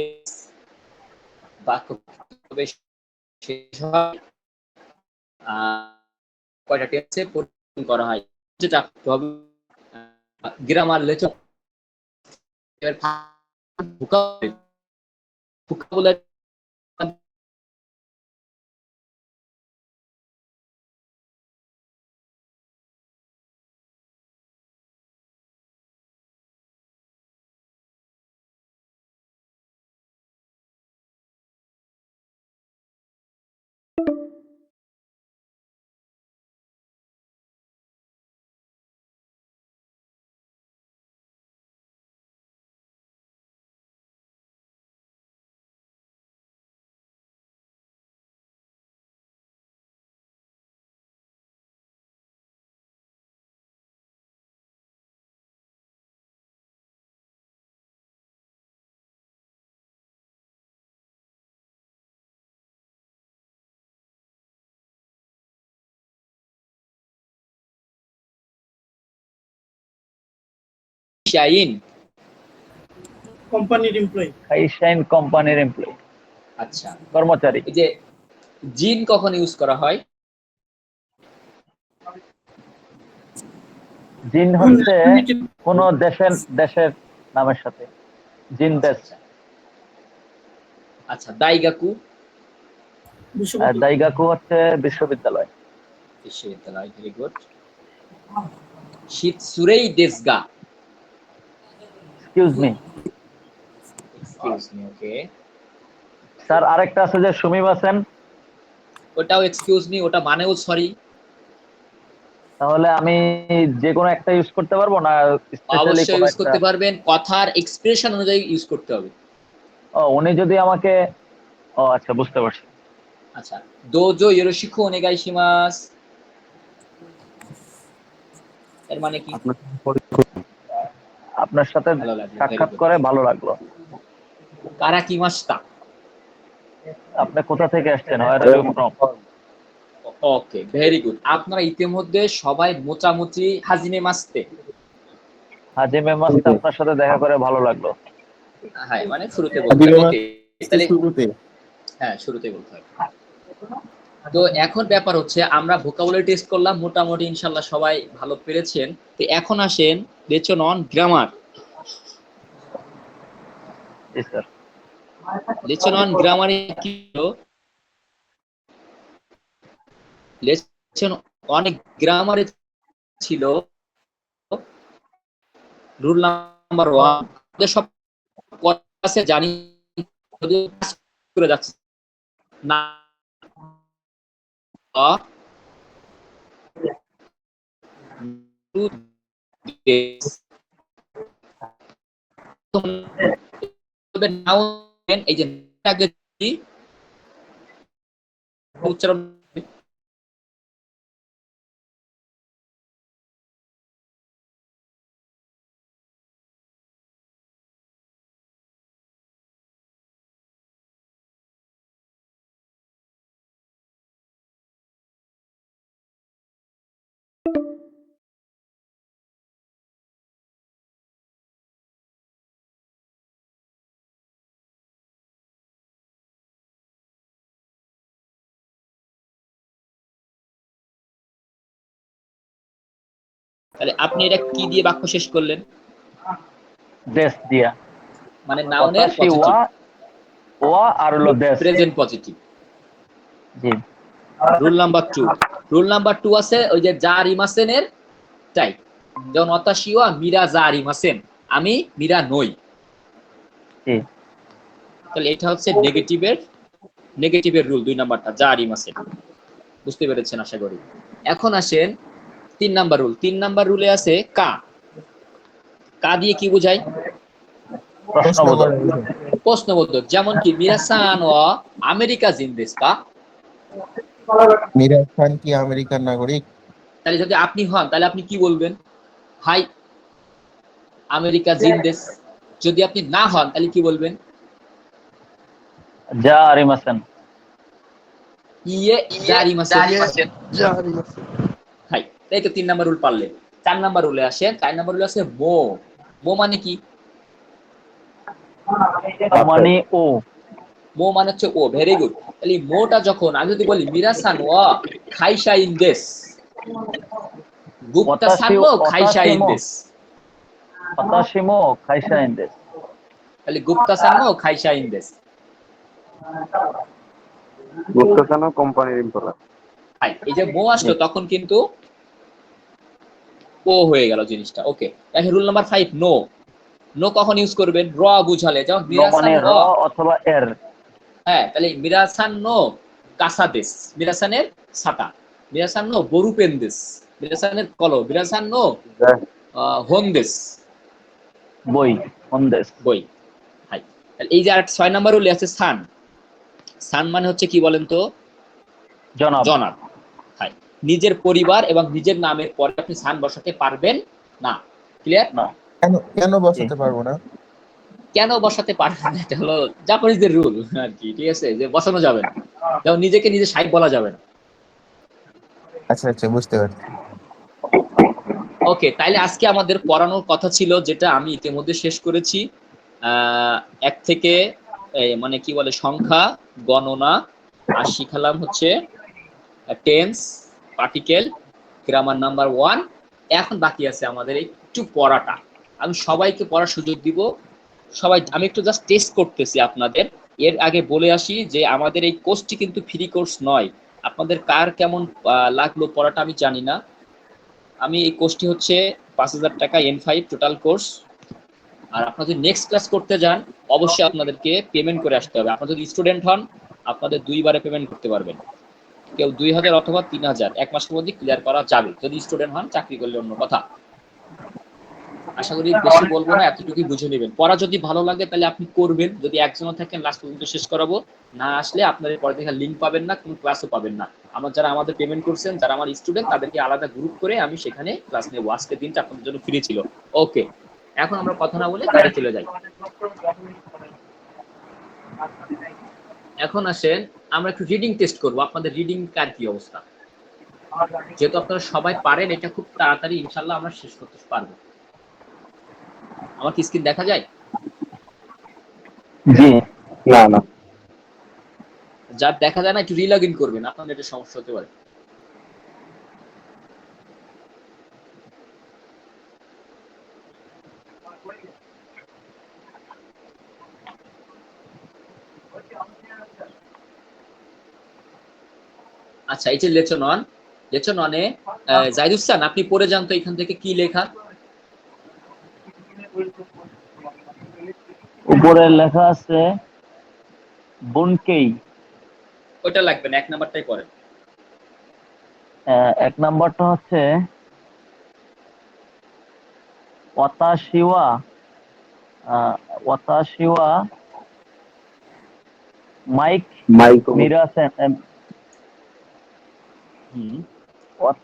[SPEAKER 1] বাক্য শেষ হয়। কয়টা টেন্সে পরিবর্তন করা হয় যেটা হবে গ্রামার লেচন ভোকাবুলারি শাইন।
[SPEAKER 4] কোম্পানির এমপ্লয়ি।
[SPEAKER 3] আইসাইন কোম্পানির এমপ্লয়ি,
[SPEAKER 1] আচ্ছা,
[SPEAKER 3] কর্মচারী।
[SPEAKER 1] এই যে জিন কখন ইউজ করা হয়?
[SPEAKER 3] জিন হচ্ছে কোন দেশের নামের সাথে, জিন দেশ।
[SPEAKER 1] আচ্ছা, দাইগাকু
[SPEAKER 4] বিশ্ববিদ্যালয়।
[SPEAKER 3] দাইগাকু হচ্ছে বিশ্ববিদ্যালয়।
[SPEAKER 1] বিশ্ববিদ্যালয়, ভেরি গুড। শিতসুরেই দেসগা।
[SPEAKER 3] Excuse me
[SPEAKER 1] excuse me, okay.
[SPEAKER 3] Sir, আরেকটা আছে যে সুমিমাসেন,
[SPEAKER 1] ওটাও এক্সকিউজ মি, ওটা মানেও সরি।
[SPEAKER 3] তাহলে আমি যে কোনো একটা ইউজ করতে পারবো না স্পেশালি
[SPEAKER 1] অবশ্যই
[SPEAKER 3] কোনো
[SPEAKER 1] ইউজ
[SPEAKER 3] একটা?
[SPEAKER 1] করতে পারবেন, কথার এক্সপ্রেশন অনুযায়ী ইউজ করতে হবে।
[SPEAKER 3] ও, উনি যদি আমাকে, ও আচ্ছা, বুঝতে পারছি।
[SPEAKER 1] আচ্ছা, দোজো ইয়োরোশিকো ওনেগাইশিমাস এর মানে কি?
[SPEAKER 3] আপনার সাথে
[SPEAKER 1] ভালো লাগলো, ভেরি
[SPEAKER 3] সাক্ষাৎ
[SPEAKER 1] গুড।
[SPEAKER 3] করে ভালো লাগলো।
[SPEAKER 1] কারা কিমাস্তা।
[SPEAKER 3] আপনি কোথা থেকে আসছেন? Where are you from?
[SPEAKER 1] Okay, very good. আপনারা ইতিমধ্যে সবাই মোচামুচি হাজিনে মাস্তে।
[SPEAKER 3] হাজিমে মাস্তে, আপনার সাথে দেখা করে ভালো লাগলো।
[SPEAKER 1] হ্যাঁ, মানে শুরুতে বলতে হবে। ওকে, তাহলে হ্যাঁ, শুরুতে বলতে হবে। তো এখন ব্যাপার হচ্ছে আমরা ভোকাবুলারি টেস্ট করলাম, মোটামুটি ইনশাল্লাহ সবাই ভালো পেরেছেন। তো এখন আসেন লেসন অন গ্রামার।
[SPEAKER 3] জি স্যার।
[SPEAKER 1] লেসন অন গ্রামারে কি হলো? লেসন অনেক গ্রামারে ছিল রুল নাম্বার 1, সব ক্লাসে জানি করে যাচ্ছে না। এই যে উচ্চারণ তাহলে আপনি এটা কি দিয়ে বাক্য শেষ করলেন?
[SPEAKER 3] দেশ দিয়া,
[SPEAKER 1] মানে নাউনের
[SPEAKER 3] অতাশি ওয়া, ওয়া আর হলো দেশ।
[SPEAKER 1] Present positive.
[SPEAKER 3] জি।
[SPEAKER 1] রুল নাম্বার 2, রুল নাম্বার 2 আছে ওই যে যা রিমাসেনের তাই, যেমন অতাশি ওয়া মিরা যা রিমাসেন, আমি মীরা নই।
[SPEAKER 3] জি।
[SPEAKER 1] তাহলে এটা হচ্ছে নেগেটিভের রুল 2 নাম্বারটা যা আরিমাসেন বুঝতে পেরেছেন আশা করি। এখন আসেন 3 নাম্বার রুল। 3 নাম্বার রুলে আছে কা। কা দিয়ে কি বোঝায়?
[SPEAKER 3] প্রশ্নবোধক।
[SPEAKER 1] প্রশ্নবোধক। যেমন কি মিরাসান ও আমেরিকা জিন্দেস কা।
[SPEAKER 5] মিরাজ খান কি আমেরিকার নাগরিক?
[SPEAKER 1] তাহলে যদি আপনি হন তাহলে আপনি কি বলবেন? হাই আমেরিকা জিন্দেস। যদি আপনি না হন তাহলে কি বলবেন?
[SPEAKER 3] যা আরিমাসেন।
[SPEAKER 1] ইয়ে জারিমাসেন।
[SPEAKER 2] জারি আছে।
[SPEAKER 1] হাই। এই তো 3 নাম্বার রুল পারলেন। 4 নাম্বার রুলে আসেন। 4 নাম্বার রুলে আছে মো। মো মানে কি?
[SPEAKER 3] মানে ও।
[SPEAKER 1] মো মানে হচ্ছে ও। Very good. তাহলে মোটা যখন আমি যদি বলি মিরাসান ওয়া খাইশা ইনদেস, গুপ্তা সানো খাইশা ইনদেস,
[SPEAKER 3] অতাশিমো খাইশা ইনদেস।
[SPEAKER 1] তাহলে গুপ্তা সানো খাইশা ইনদেস।
[SPEAKER 6] গুপ্তসানো কোম্পানির এমপ্লয়।
[SPEAKER 1] হাই। এই যে মো আসলো তখন কিন্তু ও হয়ে গেল জিনিসটা। ওকে। তাহলে রুল নাম্বার 5 নো। নো কখন ইউজ করবেন? র বুঝালে। যেমন
[SPEAKER 3] নো
[SPEAKER 1] মিরাসান
[SPEAKER 3] মানে র
[SPEAKER 1] ও।
[SPEAKER 3] অথবা এর।
[SPEAKER 1] হ্যাঁ, তাহলে মিরাসান নো কাসাদেস, মিরাসানের ছাতা। মিরাসান নো বরুপেনদেস, মিরাসানের কলো। মিরাসান নো হোনদেস,
[SPEAKER 3] বই হন্দেস।
[SPEAKER 1] বই। হাই। তাহলে এই যে আর 6 নাম্বার রুলে আছে সান। সান মানে হচ্ছে কি বলেন তো?
[SPEAKER 3] জনাব।
[SPEAKER 1] জনাব। হাই। নিজের পরিবার এবং নিজের নামের পরে আপনি সান বসাতে পারবেন না। ক্লিয়ার?
[SPEAKER 3] না।
[SPEAKER 5] কেন বসাতে পারবো না?
[SPEAKER 1] কেন বসাতে পারবেন না? এটা হলো জাপানিজদের রুল আর কি। ঠিক আছে, যে বসানো যাবে না। যেমন নিজেকে নিজে সাহেব বলা যাবে না।
[SPEAKER 5] আচ্ছা আচ্ছা, বুঝতে পারছি।
[SPEAKER 1] ওকে, তাইলে আজকে আমাদের পড়ানোর কথা ছিল যেটা আমি ইতিমধ্যে শেষ করেছি। 1 থেকে মানে কি বলে সংখ্যা গণনা, আর শিখালাম হচ্ছে টেন্স, পার্টিকেল, গ্রামার নাম্বার 1। এখন বাকি আছে আমাদের একটু পড়াটা। আমি সবাইকে পড়ার সুযোগ দিব। সবাই আমি একটু জাস্ট টেস্ট করতেছি আপনাদের। এর আগে বলে আসি যে আমাদের এই কোর্সটি কিন্তু ফ্রি কোর্স নয়। আপনাদের কার কেমন লাগলো পড়াটা আমি জানি না। আমি এই কোর্সটি হচ্ছে 5,000 টাকা N5 টোটাল কোর্স। আর আপনারা যদি নেক্সট ক্লাস করতে যান অবশ্যই আপনাদেরকে পেমেন্ট করে আসতে হবে। আপনারা যদি স্টুডেন্ট হন আপনাদের 2 বারে পেমেন্ট করতে পারবেন। কেউ 2,000 অথবা 3,000 এক মাসের মধ্যে ক্লিয়ার করা যাবে যদি স্টুডেন্ট হন। চাকরি করলে অন্য কথা। আশা করি বেশি বলবো না, এতটুকুই বুঝে নেবেন। পড়া যদি ভালো লাগে তাহলে আপনি করবেন। যদি একজনও থাকেন লাস্ট পর্যন্ত শেষ করাবো। না আসলে আপনাদের পরে দেখা লিঙ্ক পাবেন না, কোনো ক্লাসও পাবেন না। যারা আমাদের পেমেন্ট করছেন, যারা আমার স্টুডেন্ট, তাদেরকে আলাদা গ্রুপ করে আমি সেখানে ক্লাস নেবো। আজকের দিনটা আপনাদের জন্য ফ্রি ছিল। ওকে, এখন আমরা কথা না বলে কাজে চলে যাই। এখন আসেন আমরা একটু রিডিং টেস্ট করবো। আপনাদের রিডিং কার কি অবস্থা? যেহেতু আপনারা সবাই পারেন, এটা খুব তাড়াতাড়ি ইনশাল্লাহ আমরা শেষ করতে পারবো। আমার কি স্ক্রিন দেখা যায়?
[SPEAKER 3] জি।
[SPEAKER 6] না না।
[SPEAKER 1] যার দেখা যায় না একটু রিলগ ইন করবেন, আপনাদের এটা সমস্যা হতে পারে। আচ্ছা, এই যে লেসন 1 এ জাহিদুসান আপনি পড়ে যান তো এখান থেকে কি লেখা?
[SPEAKER 3] উপরে লেখা আছে বুনকেই।
[SPEAKER 1] ওইটা লাগবে না, 1 নাম্বারটাই পড়েন।
[SPEAKER 3] 1 নাম্বারটা হচ্ছে ওয়াতাশিওয়া ওয়াতাশিওয়া মাইক
[SPEAKER 6] মাইকো
[SPEAKER 3] মিরাসেন।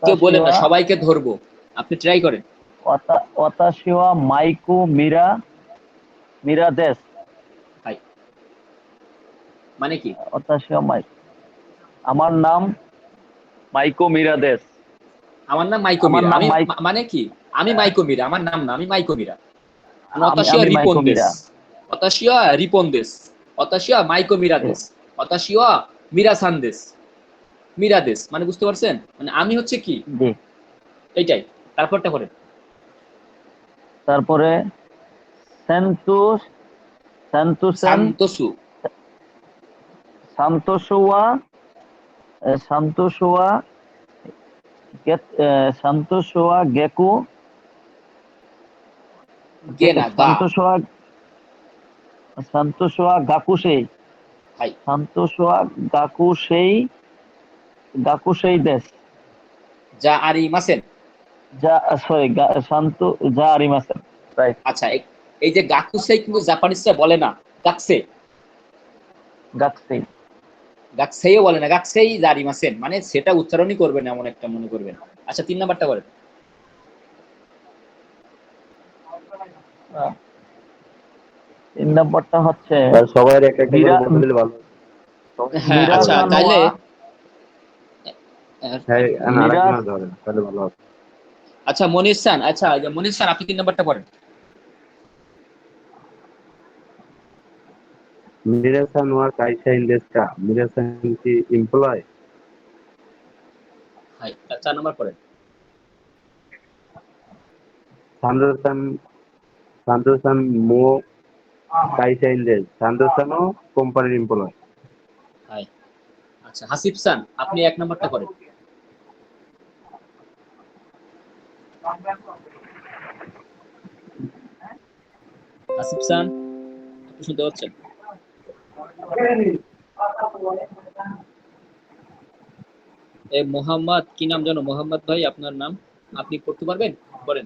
[SPEAKER 1] কেউ বলেন না,
[SPEAKER 3] ওয়াতাশিওয়া
[SPEAKER 1] সবাইকে ধরবো। আপনি ট্রাই করেন।
[SPEAKER 3] ওয়াতাশিওয়া মাইকু মিরাদেস।
[SPEAKER 1] হাই মানে কি?
[SPEAKER 3] ওয়াতাশিওয়া মাইক। আমার নাম মাইকো মিরাদেস।
[SPEAKER 1] আমার নাম মাইকো
[SPEAKER 3] আমার
[SPEAKER 1] মিরা।
[SPEAKER 3] নাম
[SPEAKER 1] আমি
[SPEAKER 3] মাইক।
[SPEAKER 1] মানে কি? আমি মাইকো মিরা, আমার নাম না, আমি মাইকো মিরা। ওতাশিয়া
[SPEAKER 3] আমি মাইকো
[SPEAKER 1] রিপন্দেস,
[SPEAKER 3] মিরা।
[SPEAKER 1] ওতাশিয়া রিপন্দেস, ওতাশিয়া মাইকো মিরাদেস, ওতাশিয়া মিরাসানদেস। মিরাদেস মানে বুঝতে পারছেন? মানে আমি হচ্ছে কি
[SPEAKER 3] জি।
[SPEAKER 1] এইটাই। তারপরটা করেন।
[SPEAKER 3] তারপরে সেন্তুস সেন্তুসেন
[SPEAKER 1] সান্তোসু,
[SPEAKER 3] সান্তোসুয়া সান্তোসুয়া সান্তোসুয়া গেকু
[SPEAKER 1] গে না গা।
[SPEAKER 3] সান্তোসুয়া সান্তোসোয়া গাকুসেই,
[SPEAKER 1] হাই
[SPEAKER 3] সান্তোসোয়া গাকুসেই দেশ,
[SPEAKER 1] যা আরিমাসেন।
[SPEAKER 3] যা সরি শান্ত যা আরিমাসেন, রাইট।
[SPEAKER 1] আচ্ছা এই যে গাকুসেই কিন্তু জাপানিজরা বলে না, গাকসে,
[SPEAKER 3] গাকুসেই।
[SPEAKER 1] গাকসেইও বলে না, গাকসেই যা আরিমাসেন, মানে সেটা উচ্চারণই করবেন এমন একটা মনে করবেন। আচ্ছা 3 নাম্বারটা করেন।
[SPEAKER 3] 3 নম্বরটা হচ্ছে
[SPEAKER 6] সবাই একটা একটা করে
[SPEAKER 3] মিরা-
[SPEAKER 6] বলতে দিলে ভালো।
[SPEAKER 1] হ্যাঁ আচ্ছা
[SPEAKER 3] মিরাজানোয়া-
[SPEAKER 1] তাইলে
[SPEAKER 6] হ্যাঁ
[SPEAKER 3] মিরাজ-
[SPEAKER 6] আরেকজন ধরেন তাহলে ভালো হবে।
[SPEAKER 1] আচ্ছা মনির স্যার, আচ্ছা এই যে মনির স্যার আপনি 3 নাম্বারটা পড়েন।
[SPEAKER 6] মিরাসান ওয়া কাইসাইন দেশকা, মিরাসান কি এমপ্লয়?
[SPEAKER 1] হাই 4 নাম্বার পড়েন।
[SPEAKER 6] সান্তোসান মো কাইসাইন দেশ, সান্তোসানও কোম্পানির এমপ্লয়।
[SPEAKER 1] হাই আচ্ছা হাসিব স্যার আপনি 1 নাম্বারটা করেন। হাসিব স্যার আপনি শুনতে পাচ্ছেন? এই মোহাম্মদ কি নাম জানো, মোহাম্মদ ভাই আপনার নাম, আপনি পড়তে পারবেন? করেন।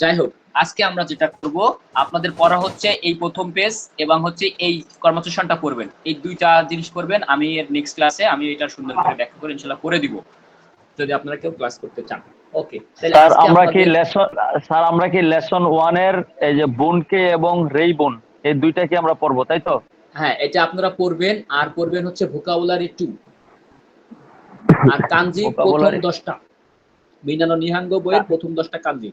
[SPEAKER 1] যাই হোক আজকে আমরা যেটা করব, আপনাদের পড়া হচ্ছে এই প্রথম পেজ এবং হচ্ছে এই কর্মসূচিটা করবেন, এই দুইটা জিনিস করবেন। আমি এর নেক্সট ক্লাসে আমি এটা সুন্দর করে ব্যাখ্যা করে ইনশাআল্লাহ করে দিব, যদি আপনারা কেউ ক্লাস করতে চান। ওকে
[SPEAKER 3] স্যার আমরা কি লেসন 1 এর এই যে বোনকে এবং রেইবন এই দুইটা কি আমরা পড়বো, তাই তো?
[SPEAKER 1] হ্যাঁ এটা আপনারা পড়বেন, আর পড়বেন হচ্ছে ভোকাবুলারি 2 আর কাঞ্জি প্রথম
[SPEAKER 3] Vocabulary।
[SPEAKER 1] 10টা, মিনানো নিহাঙ্গ বইয়ের প্রথম 10টা কাঞ্জি।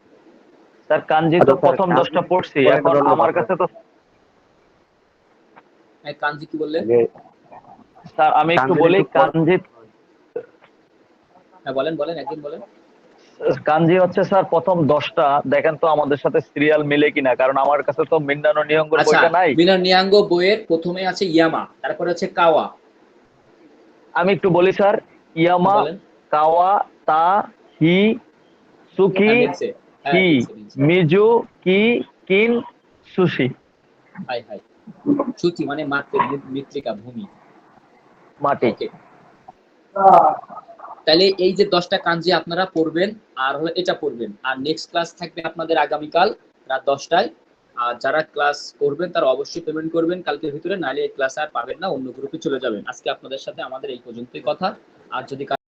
[SPEAKER 3] স্যার কাঞ্জি তো প্রথম 10টা পড়ছি, এখন আমার কাছে তো
[SPEAKER 1] এই কাঞ্জি কি বললেন?
[SPEAKER 3] স্যার আমি একটু বলি কাঞ্জি।
[SPEAKER 1] হ্যাঁ বলেন বলেন একদিন বলেন।
[SPEAKER 3] কাঞ্জি হচ্ছে স্যার প্রথম 10টা, দেখেন তো আমাদের সাথে সিরিয়াল মিলে কিনা, কারণ আমার কাছে তো মিন্নানো নিহঙ্গর
[SPEAKER 1] আচ্ছা
[SPEAKER 3] বইটা নাই।
[SPEAKER 1] মিনানো নিহাঙ্গ বইয়ের প্রথমে আছে ইয়ামা, তারপরে আছে কাওয়া।
[SPEAKER 3] আমি একটু বলি স্যার, ইয়ামা,
[SPEAKER 1] বলেন।
[SPEAKER 3] কাওয়া, তা, হি, সুকি,
[SPEAKER 1] হ্যাঁ, লিখছে। হ্যাঁ,
[SPEAKER 3] কি,
[SPEAKER 1] লিখছে, লিখছে।
[SPEAKER 3] মিজু, কি, কিন, সুশি,
[SPEAKER 1] হাই হাই সুচি মানে মাত্রে মৃত্তিকা ভূমি।
[SPEAKER 3] মাটি।
[SPEAKER 1] ওকে তাহলে এই যে 10টা কাঞ্জি আপনারা পড়বেন আর হলো এটা পড়বেন, আর নেক্সট ক্লাস থাকবে আপনাদের আগামীকাল রাত 10টায়। আর যারা ক্লাস করবেন তারা অবশ্যই পেমেন্ট করবেন কালকের ভিতরে, নাহলে এই ক্লাস আর পাবেন না, অন্য গ্রুপে চলে যাবেন। আজকে আপনাদের সাথে আমাদের এই পর্যন্তই কথা। আর যদি